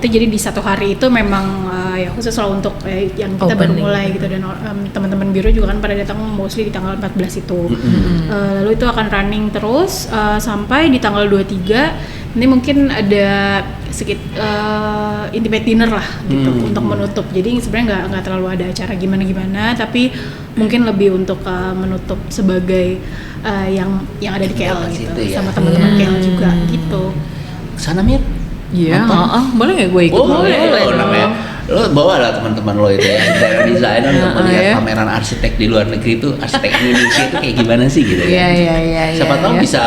Speaker 4: Itu jadi di satu hari itu memang ya khusus lah untuk yang kita baru
Speaker 1: Opening.
Speaker 4: mulai gitu, dan teman-teman biro juga kan pada datang mostly di tanggal 14 itu. Lalu itu akan running terus sampai di tanggal 23. Nanti mungkin ada intimate dinner lah gitu untuk menutup. Jadi sebenarnya nggak terlalu ada acara gimana-gimana, tapi mungkin lebih untuk menutup sebagai yang ada di KL
Speaker 2: Di
Speaker 4: gitu,
Speaker 2: situ ya.
Speaker 4: sama teman-teman KL juga gitu.
Speaker 2: Sana Mir?
Speaker 3: Iya,
Speaker 2: Nonton?
Speaker 3: boleh nggak gue ikut?
Speaker 2: Oh, boleh
Speaker 1: dong.
Speaker 2: namanya. Lo bawa lah teman-teman lo itu ya, interior designer untuk melihat
Speaker 3: ya.
Speaker 2: pameran arsitek di luar negeri itu, arsitek Indonesia itu kayak gimana sih gitu ya.
Speaker 3: Iya.
Speaker 2: Siapa tahu
Speaker 3: iya.
Speaker 2: bisa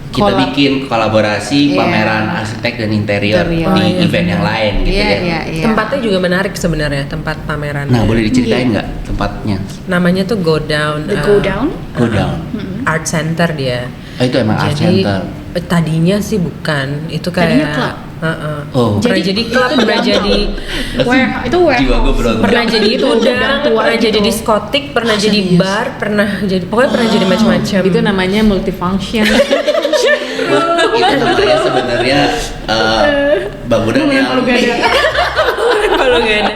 Speaker 2: kita
Speaker 3: Collab.
Speaker 2: bikin kolaborasi
Speaker 3: Iya.
Speaker 2: pameran arsitek dan interior
Speaker 3: Interior.
Speaker 2: di
Speaker 1: Oh, iya.
Speaker 2: event yang lain gitu ya.
Speaker 3: Iya.
Speaker 1: Tempatnya juga menarik sebenarnya, tempat pameran.
Speaker 2: Nah, boleh diceritain nggak tempatnya?
Speaker 1: Namanya tuh Go Down.
Speaker 4: The Go Down.
Speaker 2: Go Down.
Speaker 1: Art Center dia.
Speaker 2: Oh, itu emang art
Speaker 1: Jadi
Speaker 2: center.
Speaker 1: tadinya sih bukan, itu kayak
Speaker 4: Tadinya klub.
Speaker 2: Oh.
Speaker 1: Pernah jadi klub, pernah jadi
Speaker 4: Itu warehouse.
Speaker 2: Jiwa gue berontak.
Speaker 1: pernah jadi
Speaker 4: Itu
Speaker 1: gudang,
Speaker 4: gudang tua
Speaker 1: pernah
Speaker 4: gitu.
Speaker 1: jadi diskotik, pernah jadi bar, pernah jadi pokoknya pernah jadi macam-macam.
Speaker 3: Itu namanya multifunction.
Speaker 2: Itu namanya sebenarnya bangunan yang
Speaker 1: Kalau nggak ada.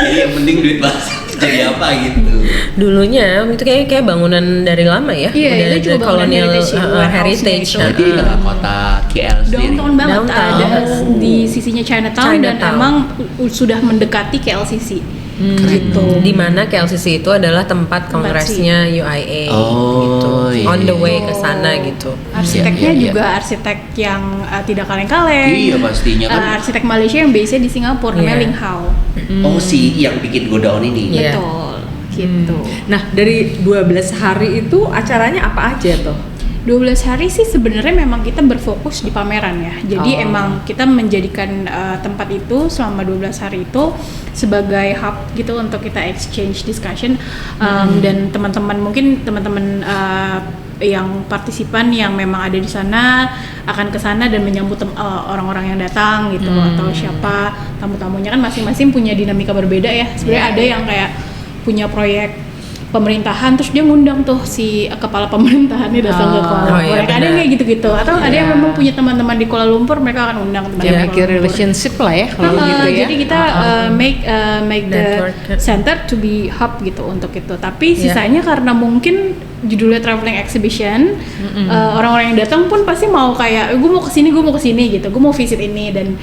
Speaker 2: jadi yang penting duit masuk jadi apa gitu.
Speaker 1: Dulunya itu kayak bangunan dari lama ya.
Speaker 4: Iya,
Speaker 1: Udah
Speaker 4: itu juga
Speaker 1: dari
Speaker 4: bangunan
Speaker 1: kolonial
Speaker 4: heritage, warehouse-nya
Speaker 1: heritage.
Speaker 4: itu.
Speaker 2: Jadi kota KL sendiri.
Speaker 4: Downtown banget,
Speaker 1: Downtown.
Speaker 4: ada di sisinya Chinatown, dan
Speaker 1: Chinatown.
Speaker 4: emang sudah mendekati KLCC. Gitu.
Speaker 1: Di mana KLCC itu adalah tempat kongresnya UIA
Speaker 2: Oh,
Speaker 1: gitu.
Speaker 2: iya.
Speaker 1: On the way ke sana gitu.
Speaker 4: Arsiteknya
Speaker 2: Iya, iya.
Speaker 4: juga arsitek yang tidak kaleng-kaleng.
Speaker 2: Iya, pastinya kan.
Speaker 4: Arsitek Malaysia yang base di Singapura, namanya
Speaker 2: Iya.
Speaker 4: Ling Hao.
Speaker 2: Oh, si yang bikin Go Down ini.
Speaker 1: Iya.
Speaker 4: Betul. gitu.
Speaker 3: Nah, dari 12 hari itu acaranya apa aja tuh?
Speaker 4: 12 hari sih sebenarnya memang kita berfokus di pameran ya. Jadi emang kita menjadikan tempat itu selama 12 hari itu sebagai hub gitu untuk kita exchange discussion dan teman-teman yang partisipan yang memang ada di sana akan ke sana dan menyambut orang-orang yang datang gitu atau siapa tamu-tamunya kan masing-masing punya dinamika berbeda ya. Sebenarnya ada yang kayak punya proyek pemerintahan terus dia ngundang tuh si kepala pemerintahannya datang ke Kuala Lumpur. Ada yang kayak gitu-gitu atau ada yang memang punya teman-teman di Kuala Lumpur mereka akan undang teman-teman.
Speaker 3: Bikin relationship lah ya kalau gitu ya.
Speaker 4: Jadi kita make the center to be hub gitu untuk itu. Tapi sisanya karena mungkin judulnya traveling exhibition, orang-orang yang datang pun pasti mau kayak gue mau kesini gitu, gue mau visit ini dan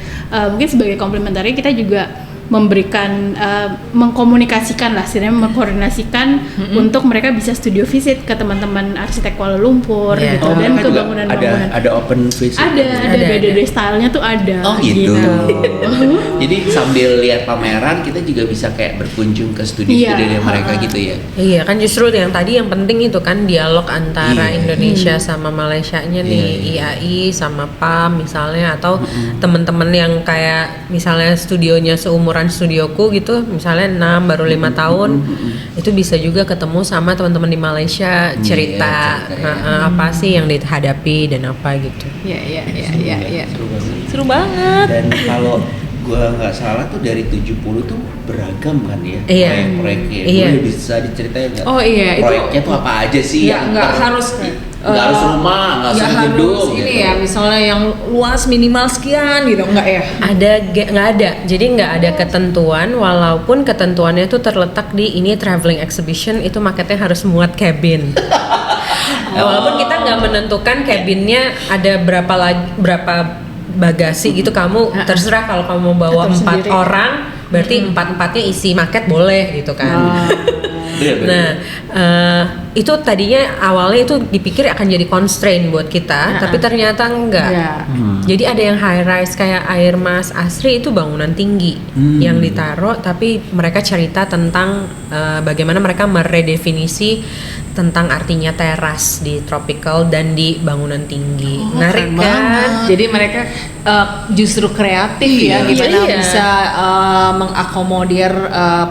Speaker 4: mungkin sebagai komplementari kita juga memberikan mengkomunikasikan lah, sebenarnya mengkoordinasikan untuk mereka bisa studio visit ke teman-teman arsitek Kuala Lumpur gitu dan ke bangunan-bangunan.
Speaker 2: Ada open visit.
Speaker 4: Ada beda-beda stylenya tuh ada.
Speaker 2: Oh gitu. Jadi sambil lihat pameran kita juga bisa kayak berkunjung ke studio-studio mereka gitu ya.
Speaker 1: Iya kan justru yang tadi yang penting itu kan dialog antara Indonesia sama Malaysianya nih, IAI sama PAM misalnya atau teman-teman yang kayak misalnya studionya seumuran studioku gitu, misalnya 6 baru 5 tahun, itu bisa juga ketemu sama teman-teman di Malaysia cerita apa sih yang dihadapi dan apa gitu.
Speaker 3: Iya. Seru banget.
Speaker 2: Dan kalau gua nggak salah tuh dari 70 tuh beragam kan ya proyek-proyeknya. Boleh bisa diceritain nggak?
Speaker 3: Oh iya,
Speaker 2: proyeknya tuh apa aja sih?
Speaker 3: Ya nggak harus
Speaker 2: rumah, nggak harus gedung
Speaker 3: ini
Speaker 2: gitu.
Speaker 3: ya misalnya yang luas minimal sekian gitu, enggak ya?
Speaker 1: Nggak ada, jadi nggak ada ketentuan, walaupun ketentuannya itu terletak di ini traveling exhibition itu marketnya harus muat cabin. Walaupun kita nggak menentukan cabinnya ada berapa bagasi gitu, kamu terserah kalau kamu mau bawa 4 orang berarti 4-4-nya isi market boleh gitu kan. Nah, itu tadinya awalnya itu dipikir akan jadi constraint buat kita, tapi ternyata enggak. Jadi ada yang high rise kayak Air Mas Asri itu bangunan tinggi yang ditaruh, tapi mereka cerita tentang bagaimana mereka meredefinisi tentang artinya teras di tropical dan di bangunan tinggi. Menarik kan?
Speaker 3: Jadi mereka justru kreatif gimana bisa mengakomodir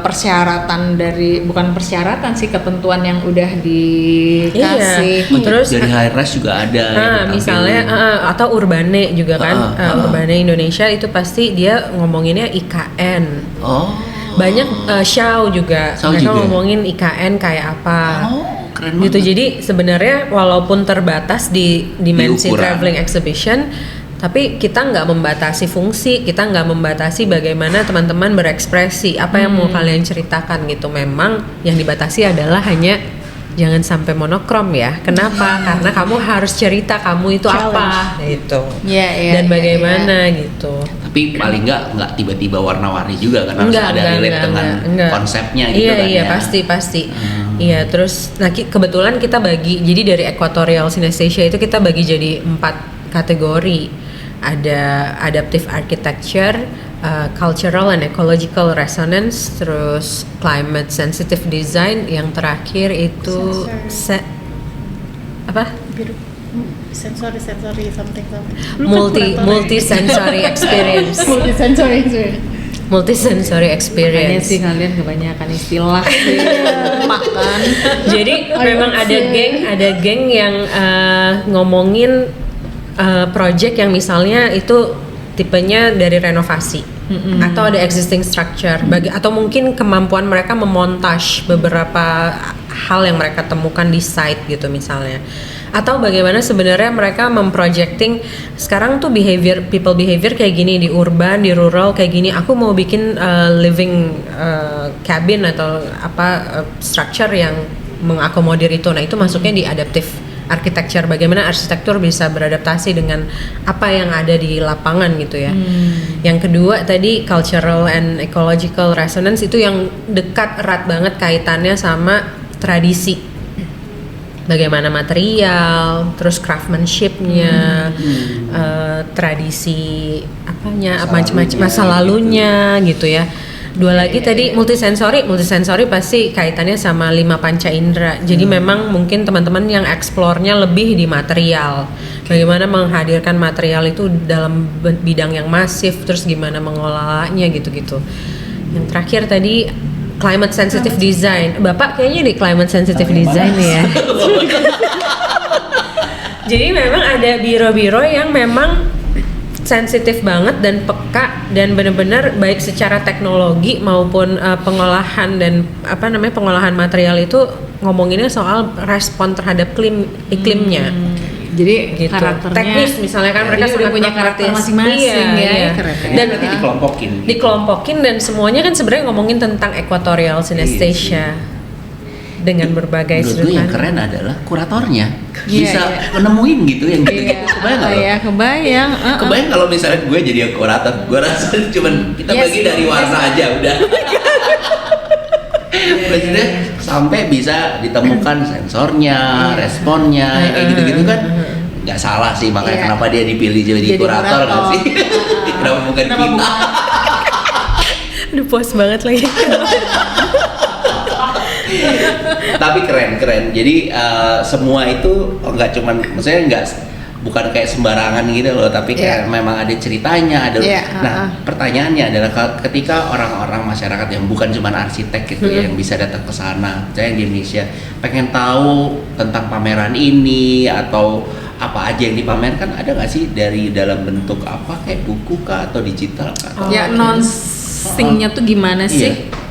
Speaker 3: persyaratan dari bukan persyaratan sih ketentuan yang udah dikasih.
Speaker 1: Terus
Speaker 2: dari high rise juga ada.
Speaker 1: Misalnya atau Urbane juga kan, Urbane Indonesia itu pasti dia ngomonginnya IKN. Banyak Shaw juga mereka ngomongin IKN kayak apa. Keren gitu banget. Jadi sebenarnya walaupun terbatas di dimensi traveling exhibition, tapi kita nggak membatasi fungsi, kita nggak membatasi bagaimana teman-teman berekspresi, apa yang mau kalian ceritakan gitu. Memang yang dibatasi adalah hanya jangan sampai monokrom ya. Kenapa? Karena kamu harus cerita kamu itu apa gitu. Dan bagaimana gitu.
Speaker 2: Tapi paling nggak tiba-tiba warna-warni juga kan, harus ada relate dengan konsepnya gitu kan.
Speaker 1: Iya, pasti. Iya, terus kebetulan kita bagi, jadi dari Equatorial Synesthesia itu kita bagi jadi 4 kategori. Ada adaptive architecture, cultural and ecological resonance, terus climate sensitive design, yang terakhir itu
Speaker 4: sensory something.
Speaker 1: Multi-sensory experience. Multisensory experience.
Speaker 3: Makanya sih kalian kebanyakan istilah sih, makan.
Speaker 1: Jadi memang ada geng yang ngomongin project yang misalnya itu tipenya dari renovasi atau ada existing structure, atau mungkin kemampuan mereka memontage beberapa hal yang mereka temukan di site gitu misalnya. Atau bagaimana sebenarnya mereka memprojecting sekarang tuh people behavior kayak gini di urban, di rural kayak gini. Aku mau bikin living cabin atau structure yang mengakomodir itu. Nah, itu masuknya di adaptive architecture. Bagaimana arsitektur bisa beradaptasi dengan apa yang ada di lapangan gitu ya. Yang kedua tadi cultural and ecological resonance, itu yang dekat erat banget kaitannya sama tradisi. Bagaimana material, terus craftsmanship-nya, tradisi macam-macam masa lalunya gitu ya. Dua lagi tadi multisensori pasti kaitannya sama 5 panca indera. Jadi memang mungkin teman-teman yang eksplornya lebih di material. Bagaimana menghadirkan material itu dalam bidang yang masif, terus gimana mengolahnya gitu-gitu. Yang terakhir tadi climate sensitive design. Bapak kayaknya di climate sensitive design ya. Jadi memang ada biro-biro yang memang sensitif banget dan peka dan benar-benar baik secara teknologi maupun pengolahan dan pengolahan material itu ngomonginnya soal respon terhadap iklimnya.
Speaker 3: Jadi
Speaker 1: Gitu.
Speaker 3: karakternya
Speaker 1: Teknis misalnya kan mereka
Speaker 3: udah
Speaker 1: sangat
Speaker 3: punya karakter
Speaker 1: pragmatis.
Speaker 3: masing-masing
Speaker 1: Iya.
Speaker 3: Keren.
Speaker 1: Dan
Speaker 2: nanti
Speaker 1: dikelompokin dan semuanya kan sebenarnya ngomongin tentang equatorial synesthesia dengan berbagai
Speaker 2: Menurut
Speaker 1: sudut
Speaker 2: gue yang
Speaker 1: pandang.
Speaker 2: keren adalah kuratornya
Speaker 3: Iya,
Speaker 2: bisa
Speaker 3: iya.
Speaker 2: menemuin gitu yang gitu-gitu. Kebayang nggak lo?
Speaker 3: Iya, kebayang.
Speaker 2: Kebayang kalau misalnya gue jadi kurator, gue rasa cuman kita
Speaker 3: Yes,
Speaker 2: bagi dari warna aja udah. Maksudnya sampai bisa ditemukan sensornya, responnya, kayak gitu-gitu kan nggak salah sih, makanya
Speaker 3: Iya.
Speaker 2: kenapa dia dipilih jadi
Speaker 3: Jadi
Speaker 2: kurator nggak
Speaker 3: kurator.
Speaker 2: sih? Kenapa bukan kita?
Speaker 1: Aduh puas banget lagi.
Speaker 2: Tapi keren. Jadi semua itu nggak cuman, maksudnya bukan kayak sembarangan gitu loh, tapi kayak memang ada ceritanya, ada.
Speaker 3: Iya,
Speaker 2: Nah, pertanyaannya adalah ketika orang-orang masyarakat yang bukan cuma arsitek gitu ya, yang bisa datang ke sana, saya yang di Indonesia pengen tahu tentang pameran ini atau apa aja yang dipamerkan, ada nggak sih dari dalam bentuk apa kayak buku kah atau digital kah?
Speaker 3: Ya non-singnya tuh gimana sih?
Speaker 2: Iya.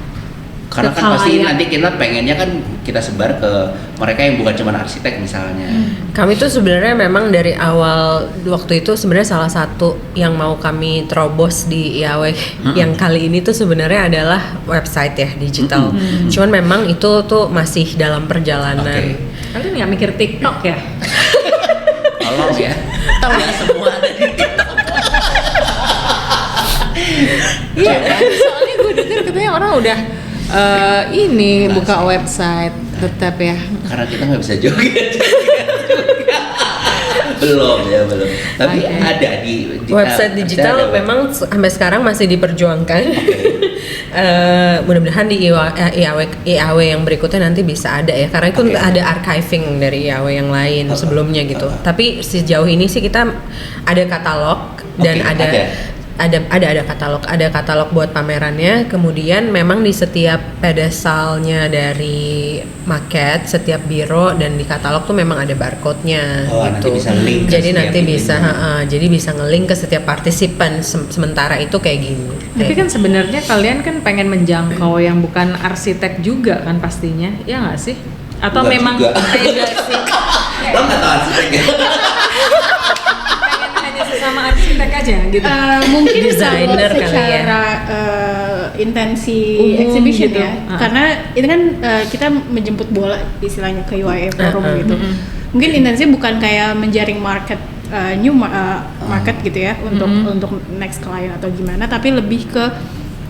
Speaker 2: Karena
Speaker 3: Ke
Speaker 2: kan pasti
Speaker 3: khalayak.
Speaker 2: nanti kita pengennya kan kita sebar ke mereka yang bukan cuma arsitek misalnya.
Speaker 1: Kami tuh sebenarnya memang dari awal waktu itu sebenarnya salah satu yang mau kami terobos di IAW yang kali ini tuh sebenarnya adalah website ya digital. Cuman memang itu tuh masih dalam perjalanan.
Speaker 2: Oke.
Speaker 3: Kalian nggak mikir TikTok ya?
Speaker 2: Tolong ya. Nggak semua ada di TikTok.
Speaker 3: Iya kan? Soalnya gue denger katanya orang udah ini buka website tetap ya.
Speaker 2: Karena kita nggak bisa joget. belum. Tapi
Speaker 3: Oke.
Speaker 2: ada di
Speaker 1: Website digital
Speaker 2: ada.
Speaker 1: memang sampai sekarang masih diperjuangkan. Mudah-mudahan di IAW yang berikutnya nanti bisa ada ya, karena itu
Speaker 2: Oke.
Speaker 1: ada archiving dari IAW yang lain sebelumnya gitu. Tapi sejauh ini sih kita ada katalog dan
Speaker 2: Oke, ada katalog buat pamerannya. Kemudian memang di setiap pedesalnya dari maket, setiap biro dan di katalog tuh memang ada barcode-nya Oh, nanti
Speaker 1: gitu.
Speaker 2: bisa link ke
Speaker 1: Jadi
Speaker 2: setiap
Speaker 1: nanti bisa
Speaker 2: ininya.
Speaker 1: jadi bisa nge-link ke setiap partisipan. Sementara itu kayak gini.
Speaker 3: Tapi kan sebenarnya kalian kan pengen menjangkau yang bukan arsitek juga kan pastinya, ya nggak sih? Atau
Speaker 2: Nggak
Speaker 3: memang
Speaker 2: juga.
Speaker 3: beda sih?
Speaker 2: Lo nggak tahu arsitek ya?
Speaker 3: Pengen hanya sesama arsitek aja gitu.
Speaker 4: Mungkin
Speaker 1: Designer
Speaker 4: kalau
Speaker 1: kali ya.
Speaker 4: secara intensi
Speaker 3: Umum
Speaker 4: exhibition
Speaker 3: gitu.
Speaker 4: ya, karena itu kan kita menjemput bola istilahnya ke UIA forum gitu. Mungkin intensinya bukan kayak menjaring market market gitu ya untuk next client atau gimana, tapi lebih ke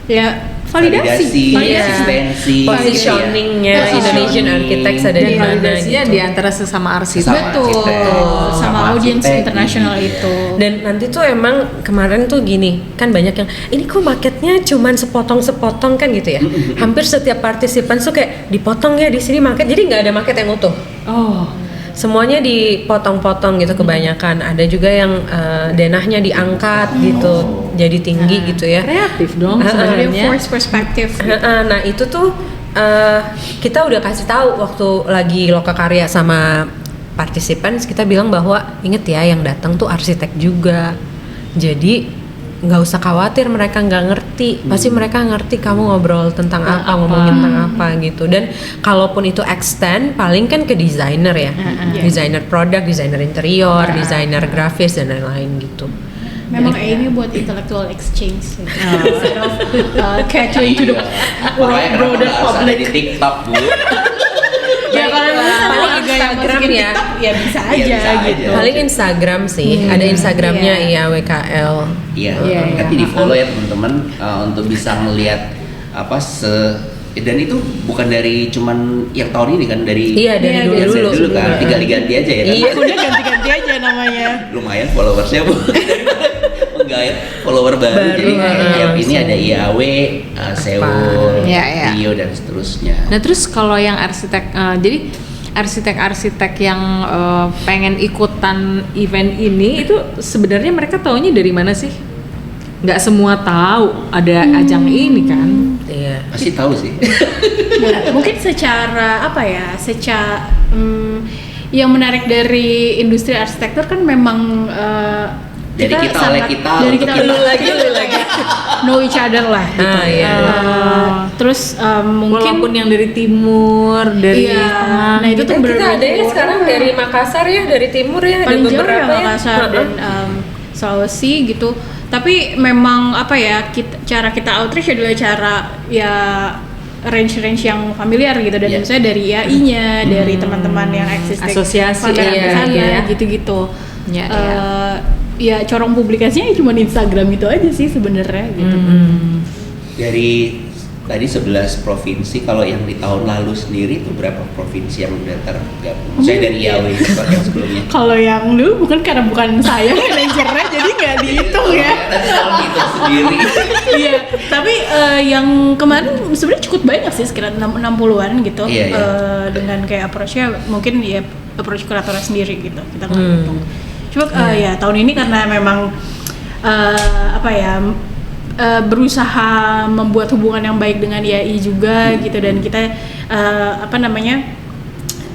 Speaker 4: ya validasi
Speaker 2: eksistensi,
Speaker 1: positioningnya
Speaker 2: gitu ya.
Speaker 1: Indonesian Architects ada di
Speaker 3: Dan
Speaker 1: mana
Speaker 3: validasinya
Speaker 1: gitu.
Speaker 3: di antara sesama arsitek.
Speaker 2: Sesama
Speaker 4: betul
Speaker 2: arsitek,
Speaker 4: sama audiens
Speaker 2: arsitek,
Speaker 4: internasional
Speaker 2: iya.
Speaker 4: itu.
Speaker 1: Dan nanti tuh emang kemarin tuh gini, kan banyak yang ini kok marketnya cuman sepotong-sepotong kan gitu ya. Hampir setiap partisipan tuh kayak dipotong ya di sini market, jadi nggak ada market yang utuh.
Speaker 3: Oh,
Speaker 1: Semuanya dipotong-potong gitu kebanyakan. Ada juga yang denahnya diangkat gitu, jadi tinggi gitu ya.
Speaker 3: kreatif dong
Speaker 4: Sebenarnya
Speaker 3: sebenarnya.
Speaker 4: force perspective.
Speaker 1: Nah itu tuh kita udah kasih tahu waktu lagi Lokakarya sama partisipan, kita bilang bahwa inget ya yang datang tuh arsitek juga, jadi nggak usah khawatir mereka nggak ngerti, pasti mereka ngerti kamu ngobrol tentang apa, ngomongin tentang apa gitu. Dan kalaupun itu extend paling kan ke desainer ya, desainer produk, desainer interior, desainer grafis dan lain-lain gitu.
Speaker 4: Memang ini buat intellectual exchange instead of catering to the
Speaker 2: Makanya kenapa
Speaker 4: broader
Speaker 2: nggak harus ada di
Speaker 4: public.
Speaker 2: TikTok bu?
Speaker 4: Ya kalau misalnya
Speaker 1: paling
Speaker 4: agak yang
Speaker 1: Instagram
Speaker 4: masukin
Speaker 1: ya.
Speaker 4: TikTok, ya bisa
Speaker 2: Iya,
Speaker 4: aja
Speaker 2: bisa
Speaker 4: gitu.
Speaker 2: aja.
Speaker 1: Paling Instagram sih, ada Instagramnya
Speaker 4: Iya.
Speaker 1: IAWKL.
Speaker 2: Iya,
Speaker 3: Iya,
Speaker 2: nanti
Speaker 3: iya.
Speaker 2: di follow ya teman-teman untuk bisa ngelihat apa dan itu bukan dari cuman yang tahun ini kan, dari
Speaker 1: Iya, dari
Speaker 4: Iya,
Speaker 1: dulu
Speaker 2: dulu kan, tinggal diganti aja ya kan.
Speaker 1: Iya.
Speaker 4: Udah ganti-ganti aja namanya.
Speaker 2: Lumayan followersnya bu. Daripada menggait follower baru. Jadi tiap ini ada IAW, Seoul,
Speaker 3: Iya, iya.
Speaker 2: Rio dan seterusnya.
Speaker 3: Nah terus kalau yang arsitek, jadi arsitek-arsitek yang pengen ikutan event ini itu sebenarnya mereka taunya dari mana sih? Nggak semua tahu ada ajang ini kan?
Speaker 1: Iya.
Speaker 2: Pasti tahu sih.
Speaker 4: Nah, mungkin secara apa ya, yang menarik dari industri arsitektur kan memang
Speaker 2: Dari kita oleh kita,
Speaker 4: dari
Speaker 2: untuk
Speaker 4: kita
Speaker 2: kita.
Speaker 4: oleh lagi know each other lah gitu.
Speaker 1: Iya.
Speaker 4: Terus mungkin
Speaker 3: Walaupun yang dari timur, dari
Speaker 4: iya,
Speaker 3: tengah.
Speaker 4: nah itu tuh
Speaker 1: Kita ada ya
Speaker 4: berbeda.
Speaker 1: sekarang dari Makassar ya, dari timur ya, ada
Speaker 4: Paling jauh ya
Speaker 1: beberapa ya.
Speaker 4: Makassar dan Sulawesi gitu. Tapi memang apa ya, cara kita outreach adalah cara ya range yang familiar gitu, dan
Speaker 2: Iya.
Speaker 4: misalnya dari IAI-nya, dari teman-teman yang existing
Speaker 3: Asosiasi,
Speaker 4: kontak
Speaker 1: iya,
Speaker 4: di sana
Speaker 3: iya.
Speaker 4: gitu-gitu.
Speaker 3: Ya,
Speaker 4: Ya corong publikasinya cuma Instagram itu aja sih sebenarnya gitu.
Speaker 2: Dari tadi 11 provinsi, kalau yang di tahun lalu sendiri itu berapa provinsi yang udah tergabung? Saya dari IAW yang sebelumnya.
Speaker 4: Kalau yang dulu bukan saya manajernya jadi nggak dihitung ya.
Speaker 2: Nanti tahun itu sendiri.
Speaker 4: Iya, tapi yang kemarin sebenarnya cukup banyak sih, sekitar 60-an gitu.
Speaker 2: Iya, iya.
Speaker 4: Dengan kayak approach-nya mungkin ya approach kuratornya sendiri gitu. Kita nggak hitung. Cuma ya tahun ini karena memang apa ya, berusaha membuat hubungan yang baik dengan IAI juga gitu, dan kita apa namanya,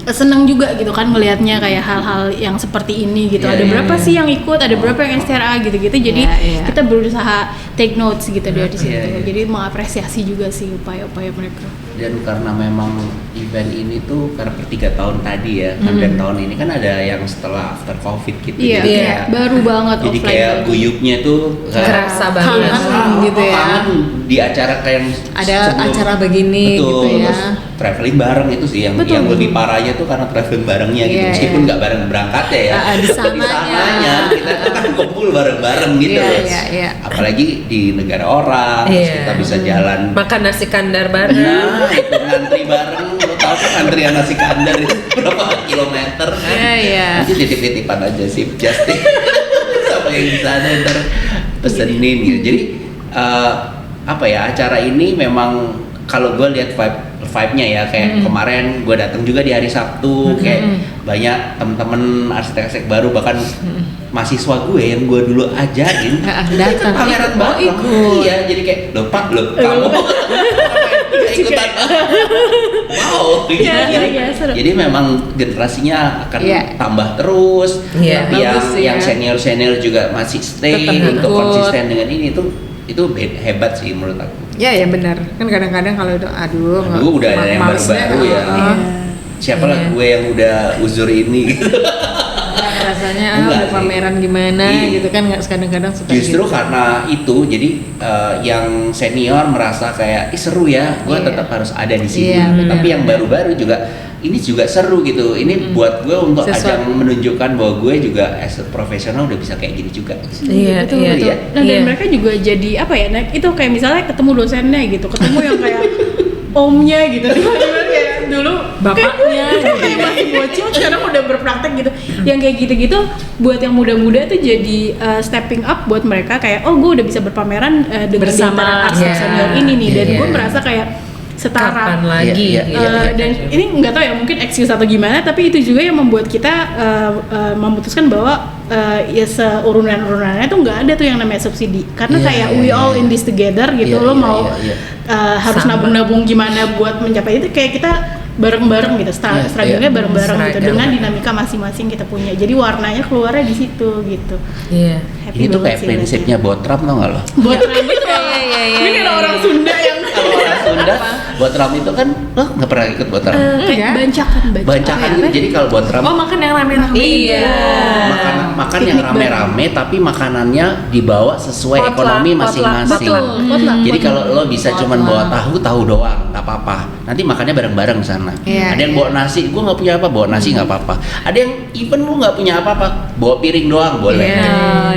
Speaker 4: senang juga gitu kan melihatnya kayak hal-hal yang seperti ini gitu.
Speaker 2: Iya,
Speaker 4: Ada
Speaker 2: iya,
Speaker 4: berapa
Speaker 2: iya.
Speaker 4: sih yang ikut, ada berapa yang STRA gitu-gitu. Jadi
Speaker 3: Iya, iya.
Speaker 4: kita berusaha take notes gitu dari situ.
Speaker 2: Iya, iya.
Speaker 4: Jadi mengapresiasi juga sih upaya-upaya mereka.
Speaker 2: Dan karena memang event ini tuh karena per 3 tahun tadi ya, dan tahun ini kan ada yang setelah after covid gitu.
Speaker 4: Iya,
Speaker 2: Jadi
Speaker 1: iya.
Speaker 2: kayak-
Speaker 4: baru banget
Speaker 2: Jadi
Speaker 4: offline
Speaker 2: kayak
Speaker 4: lagi.
Speaker 2: guyupnya tuh
Speaker 1: Kerasa banget.
Speaker 3: Kangen gitu ya.
Speaker 2: Kangen di acara kayak
Speaker 3: Ada acara begini
Speaker 2: betul,
Speaker 3: gitu ya.
Speaker 2: terus traveling bareng itu sih yang
Speaker 4: Betul.
Speaker 2: yang lebih parahnya tuh karena traveling barengnya gitu,
Speaker 3: Iya,
Speaker 2: meskipun
Speaker 3: iya.
Speaker 2: nggak bareng berangkatnya ya.
Speaker 3: Di
Speaker 2: Tapi
Speaker 3: sananya.
Speaker 2: kita tuh kan kumpul bareng-bareng gitu
Speaker 3: Iya,
Speaker 2: loh.
Speaker 3: iya, iya.
Speaker 2: Apalagi di negara orang, terus
Speaker 1: Iya.
Speaker 2: kita bisa jalan.
Speaker 1: Makan nasi kandar bareng.
Speaker 2: Nah, itu ngantri bareng, lo tau kan antrian nasi kandar itu berapa kilometer kan?
Speaker 3: Iya, iya.
Speaker 2: Nanti titip-titipan aja sih, Justin. Sampai yang di sana ntar pesenin gitu. Jadi apa ya, acara ini memang kalau gue lihat vibe-nya ya kayak kemarin gue datang juga di hari Sabtu, kayak banyak temen-temen arsitek-arsitek baru, bahkan mahasiswa gue yang gue dulu ajarin
Speaker 3: Datang.
Speaker 2: pameran
Speaker 3: Oh,
Speaker 2: bareng.
Speaker 3: ikut.
Speaker 2: Iya, jadi kayak loh Pak, loh kamu ikutan. Wow.
Speaker 4: Iya, iya, iya, seru.
Speaker 2: Jadi memang generasinya akan
Speaker 3: Iya.
Speaker 2: tambah terus.
Speaker 1: Iya,
Speaker 2: Tapi yang
Speaker 3: bagus ya.
Speaker 2: senior-senior juga masih stay
Speaker 3: Tetap
Speaker 2: untuk
Speaker 3: ikut.
Speaker 2: konsisten dengan ini, itu hebat sih menurut aku.
Speaker 3: Ya ya benar. Kan kadang-kadang kalau itu aduh
Speaker 2: Udah ada yang
Speaker 3: males
Speaker 2: baru-baru
Speaker 3: deh.
Speaker 2: ya. Siapa lah gue yang udah uzur ini gitu.
Speaker 3: Rasanya
Speaker 2: Enggak
Speaker 3: udah
Speaker 2: sih.
Speaker 3: pameran gimana
Speaker 2: Iya.
Speaker 3: gitu kan, nggak kadang-kadang suka
Speaker 2: Justru
Speaker 3: gitu.
Speaker 2: karena itu, jadi yang senior merasa kayak seru ya, gue
Speaker 3: Iya.
Speaker 2: tetap harus ada di sini.
Speaker 3: Iya, benar,
Speaker 2: Tapi yang baru-baru juga ini juga seru gitu. Ini buat gue untuk
Speaker 3: Sesuatu.
Speaker 2: ajang menunjukkan bahwa gue juga as a profesional udah bisa kayak gini juga.
Speaker 1: Iya,
Speaker 4: betul,
Speaker 1: iya.
Speaker 4: betul.
Speaker 2: Iya.
Speaker 4: Nah, dan
Speaker 1: Iya.
Speaker 4: mereka juga jadi apa ya? Nah, itu kayak misalnya ketemu dosennya gitu, ketemu yang kayak omnya gitu, tiba-tiba kayak dulu
Speaker 3: Bapaknya
Speaker 4: kayak masih bocil, sekarang udah berpraktek gitu. Yang kayak gitu-gitu buat yang muda-muda tuh jadi stepping up buat mereka, kayak oh gue udah bisa berpameran dengan
Speaker 3: Bersama,
Speaker 4: diantara arsitek
Speaker 1: iya.
Speaker 4: senior ini nih, dan
Speaker 2: Iya.
Speaker 4: gue merasa kayak setara.
Speaker 1: Kapan lagi?
Speaker 2: Iya, iya.
Speaker 1: gitu.
Speaker 4: Dan ini nggak tahu ya, mungkin excuse atau gimana, tapi itu juga yang membuat kita memutuskan bahwa ya seurunan-urunannya tuh nggak ada tuh yang namanya subsidi, karena
Speaker 2: Iya,
Speaker 4: kayak
Speaker 2: iya,
Speaker 4: we
Speaker 2: iya.
Speaker 4: all in this together gitu.
Speaker 2: Iya,
Speaker 4: Lo
Speaker 2: iya,
Speaker 4: mau
Speaker 2: iya, iya.
Speaker 4: harus
Speaker 1: Sama.
Speaker 4: nabung-nabung gimana buat mencapai itu, kayak kita bareng-bareng gitu,
Speaker 2: Iya,
Speaker 4: struggle-nya
Speaker 2: iya.
Speaker 4: bareng-bareng gitu,
Speaker 1: Seragam.
Speaker 4: dengan dinamika masing-masing kita punya, jadi warnanya keluarnya di situ gitu.
Speaker 1: Iya.
Speaker 4: Happy
Speaker 2: Ini tuh
Speaker 4: banget
Speaker 2: kayak
Speaker 4: sih
Speaker 2: prinsipnya Botram, tau gak lo?
Speaker 4: buat rambut.
Speaker 1: iya,
Speaker 4: Ini kalau orang Sunda yang
Speaker 2: Kalau orang Sunda, Botram itu kan lo nggak pernah ikut Botram?
Speaker 4: kayak
Speaker 3: Enggak.
Speaker 4: bancakan
Speaker 2: Bancakan gitu. Jadi kalau Botram
Speaker 3: Oh makan yang rame-rame.
Speaker 1: Iya.
Speaker 2: makan yang
Speaker 4: Piknik
Speaker 2: rame-rame, tapi makanannya dibawa sesuai
Speaker 1: Potluck,
Speaker 2: ekonomi
Speaker 1: potluck,
Speaker 2: masing-masing.
Speaker 4: betul, potluck,
Speaker 2: Jadi
Speaker 4: potluck.
Speaker 2: kalau lo bisa cuman bawa tahu doang, nggak apa-apa. Nanti makannya bareng-bareng sana.
Speaker 3: Iya,
Speaker 2: Ada yang
Speaker 3: iya.
Speaker 2: bawa nasi, gue nggak punya apa, bawa nasi nggak apa-apa. Ada yang even lo nggak punya apa-apa, bawa piring doang boleh.
Speaker 1: Iya.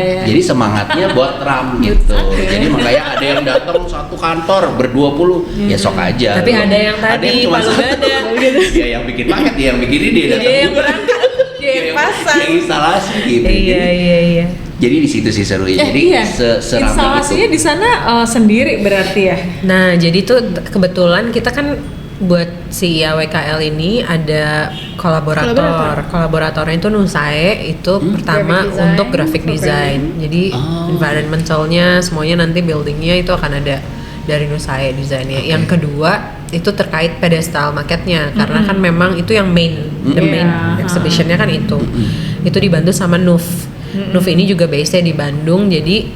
Speaker 3: Iya.
Speaker 2: Jadi semangatnya buat ram gitu. Jadi makanya ada yang datang satu kantor ber-20, ya sok aja.
Speaker 1: Tapi ada yang tadi
Speaker 2: cuma
Speaker 1: palu
Speaker 2: satu.
Speaker 1: gada.
Speaker 2: Dia yang bikin paket, dia yang bikin ini, dia datang
Speaker 1: Dia yang
Speaker 2: juga.
Speaker 1: berangkat, dia yang pasang.
Speaker 2: Dia instalasi gitu.
Speaker 1: Iya,
Speaker 2: Jadi
Speaker 1: iya, iya.
Speaker 2: Jadi di situ sih serunya. Jadi
Speaker 3: iya.
Speaker 2: seramai
Speaker 3: Instalasinya
Speaker 2: itu.
Speaker 3: di sana sendiri berarti ya.
Speaker 1: Nah, jadi tuh kebetulan kita kan buat si IAWKL ini ada kolaboratornya itu Nusae itu pertama
Speaker 4: Graphic design,
Speaker 1: untuk graphic
Speaker 4: for
Speaker 1: design. Jadi environmentalnya semuanya nanti buildingnya itu akan ada dari Nusae desainnya. Yang kedua itu terkait pedestal marketnya karena kan memang itu yang the main
Speaker 3: Iya.
Speaker 1: exhibitionnya kan itu. Itu dibantu sama NUF. NUF ini juga base-nya di Bandung, jadi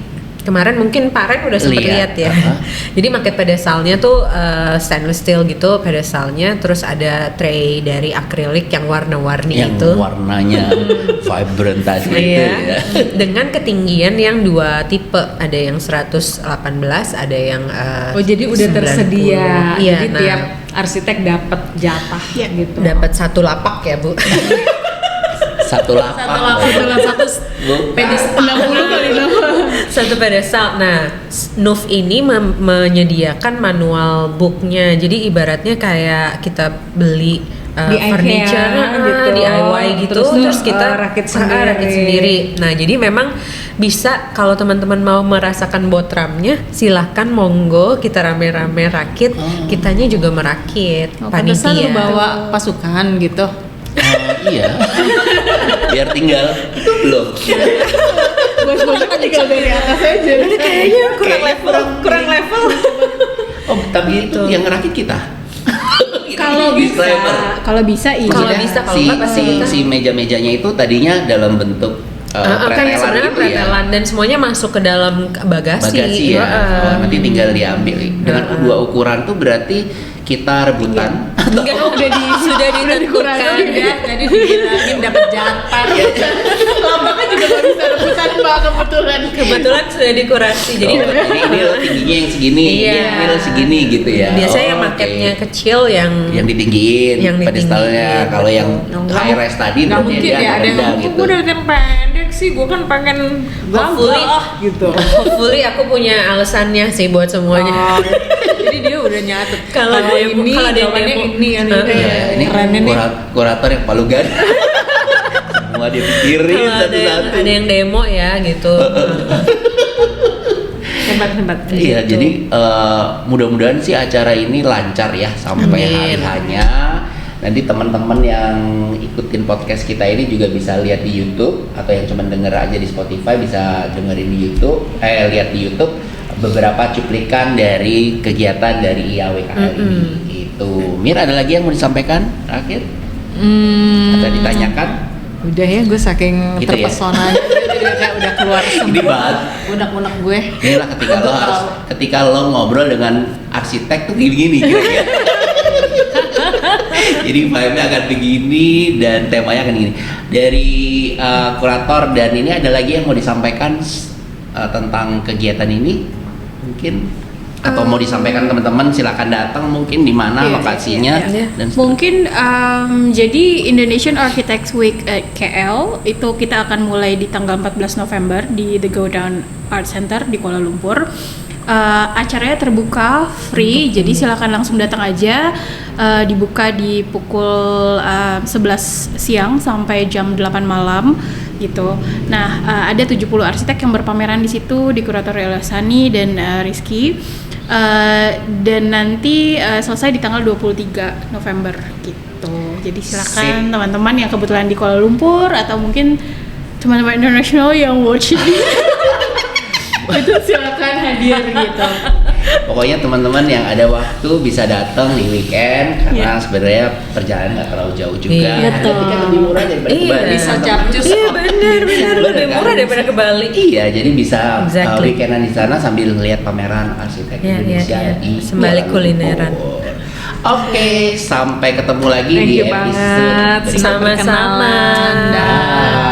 Speaker 1: kemarin mungkin Pak Ren udah sempet lihat ya. Jadi market pedestalnya tuh stainless steel gitu pedestalnya, terus ada tray dari akrilik yang warna-warni
Speaker 2: Yang
Speaker 1: itu.
Speaker 2: warnanya vibrant tadi itu
Speaker 1: Iya.
Speaker 2: ya.
Speaker 1: Dengan ketinggian yang 2 tipe, ada yang 118, ada yang
Speaker 3: Jadi udah
Speaker 1: 90.
Speaker 3: tersedia.
Speaker 1: Iya,
Speaker 3: Jadi
Speaker 1: nah,
Speaker 3: tiap arsitek dapat jatah gitu.
Speaker 1: dapat 1 lapak ya, Bu.
Speaker 2: Satu lapak.
Speaker 3: Satu pedestal
Speaker 4: 60 kali 60.
Speaker 1: Satu pedestal. Nah, NUF ini menyediakan manual booknya. Jadi ibaratnya kayak kita beli
Speaker 3: Di IKEA
Speaker 1: furniture
Speaker 3: gitu.
Speaker 1: DIY gitu, terus kita
Speaker 3: rakit
Speaker 1: rakit sendiri. Nah, jadi memang bisa kalau teman-teman mau merasakan botramnya, silahkan monggo kita rame-rame rakit. Kitanya juga merakit.
Speaker 3: Pantesan lu
Speaker 1: Panitia.
Speaker 3: bawa pasukan gitu.
Speaker 2: Iya. Biar tinggal itu belum.
Speaker 3: Bos-bosnya kan tinggal dari atas aja.
Speaker 1: Kayaknya kurang level.
Speaker 2: Oh, tapi itu yang ngerakit kita.
Speaker 4: Kalau bisa,
Speaker 2: Disclaimer.
Speaker 4: kalau bisa iya.
Speaker 1: Kalau
Speaker 2: Maksudnya
Speaker 1: bisa, kalau
Speaker 2: si,
Speaker 1: nggak pasti
Speaker 2: si,
Speaker 1: kita.
Speaker 2: si meja-mejanya itu tadinya dalam bentuk
Speaker 1: kan
Speaker 2: pretelan
Speaker 1: sebenarnya
Speaker 2: gitu ya.
Speaker 1: pretelan dan semuanya masuk ke dalam bagasi.
Speaker 2: Bagasi ya. Oh, nanti tinggal diambil. Dengan dua ukuran tuh berarti kita rebutan.
Speaker 1: Enggak, sudah ditentukan ya.
Speaker 3: Jadi dibilangin dapat jatah.
Speaker 4: Lampaknya juga gak bisa rebutan Mbak kebetulan.
Speaker 1: Kebetulan sudah dikurasi. Jadi
Speaker 2: Jadi ini lo tingginya yang segini,
Speaker 1: Iya.
Speaker 2: ini lo segini gitu ya.
Speaker 1: biasanya yang
Speaker 2: Oh,
Speaker 1: marketnya
Speaker 2: oke.
Speaker 1: kecil yang
Speaker 2: Yang
Speaker 1: Yang
Speaker 2: pedestalnya.
Speaker 1: ditinggiin,
Speaker 2: Kalau yang
Speaker 1: betul.
Speaker 2: high res tadi
Speaker 3: Nggak
Speaker 2: berarti
Speaker 3: mungkin
Speaker 2: dia
Speaker 3: ya
Speaker 2: agak
Speaker 3: ada yang
Speaker 2: rendah
Speaker 3: ngomong
Speaker 2: gitu.
Speaker 3: gue dari yang pendek sih, gue kan pengen
Speaker 1: Hopefully.
Speaker 3: gitu.
Speaker 1: hopefully aku punya alasannya sih buat semuanya.
Speaker 3: Jadi dia udah nyatet.
Speaker 1: Kalau ada yang-
Speaker 3: ini,
Speaker 1: kalau ada yang
Speaker 3: jawabannya
Speaker 1: demo.
Speaker 3: ini kan ini.
Speaker 2: Ya, ini
Speaker 3: Kerennya nih.
Speaker 2: kurator yang palu gada. Semua dipikirin
Speaker 1: Kalau
Speaker 2: satu-satu.
Speaker 1: ada yang demo ya gitu.
Speaker 3: Hebat.
Speaker 2: Iya,
Speaker 1: Gitu.
Speaker 2: jadi mudah-mudahan sih acara ini lancar ya sampai hari
Speaker 1: Amin.
Speaker 2: hanya. Nanti teman-teman yang ikutin podcast kita ini juga bisa lihat di YouTube atau yang cuma denger aja di Spotify bisa dengerin di YouTube, lihat di YouTube beberapa cuplikan dari kegiatan dari IAWKL ini. Itu. Mir, ada lagi yang mau disampaikan terakhir? Atau ditanyakan?
Speaker 3: Udah ya, gue saking
Speaker 2: Gitu ya?
Speaker 3: terpesona jadi kayak udah keluar
Speaker 2: Ini
Speaker 3: semua
Speaker 2: banget.
Speaker 3: unek-unek gue.
Speaker 2: Inilah ketika lo ngobrol dengan arsitek tuh gini-gini kira-kira. Jadi vibe-nya akan begini dan temanya akan gini. Dari kurator dan ini ada lagi yang mau disampaikan tentang kegiatan ini mungkin atau mau disampaikan teman-teman silakan datang mungkin di mana lokasinya dan
Speaker 4: Mungkin jadi Indonesian Architects Week at KL itu kita akan mulai di tanggal 14 November di The Go Down Art Center di Kuala Lumpur. Acaranya terbuka, free, jadi silakan langsung datang aja. Dibuka di pukul 11 siang sampai jam 8 malam gitu. Nah, ada 70 arsitek yang berpameran di situ, dikuratori oleh Sani dan Rizky. Dan nanti selesai di tanggal 23 November gitu. Jadi silakan teman-teman yang kebetulan di Kuala Lumpur atau mungkin teman-teman internasional yang watch ini itu silakan hadir gitu.
Speaker 2: pokoknya teman-teman yang ada waktu bisa datang di weekend karena sebenarnya perjalanan nggak terlalu jauh juga.
Speaker 1: Iya,
Speaker 2: Ada tiket lebih murah daripada ke Bali.
Speaker 3: Bisa capcus.
Speaker 1: Iya benar lebih murah
Speaker 2: kan?
Speaker 1: daripada ke Bali.
Speaker 2: Iya, jadi bisa
Speaker 1: Exactly.
Speaker 2: weekendan di sana sambil ngelihat pameran arsitek
Speaker 1: Iya,
Speaker 2: Indonesia
Speaker 1: iya, iya.
Speaker 2: di
Speaker 1: Sembari
Speaker 2: Kuala
Speaker 1: kulineran.
Speaker 2: Lumpur. Oke, sampai ketemu lagi
Speaker 3: Thank
Speaker 2: di
Speaker 3: you
Speaker 2: episode
Speaker 3: banget.
Speaker 2: berikutnya.
Speaker 1: Sama-sama.
Speaker 3: Perkenalan. Dah.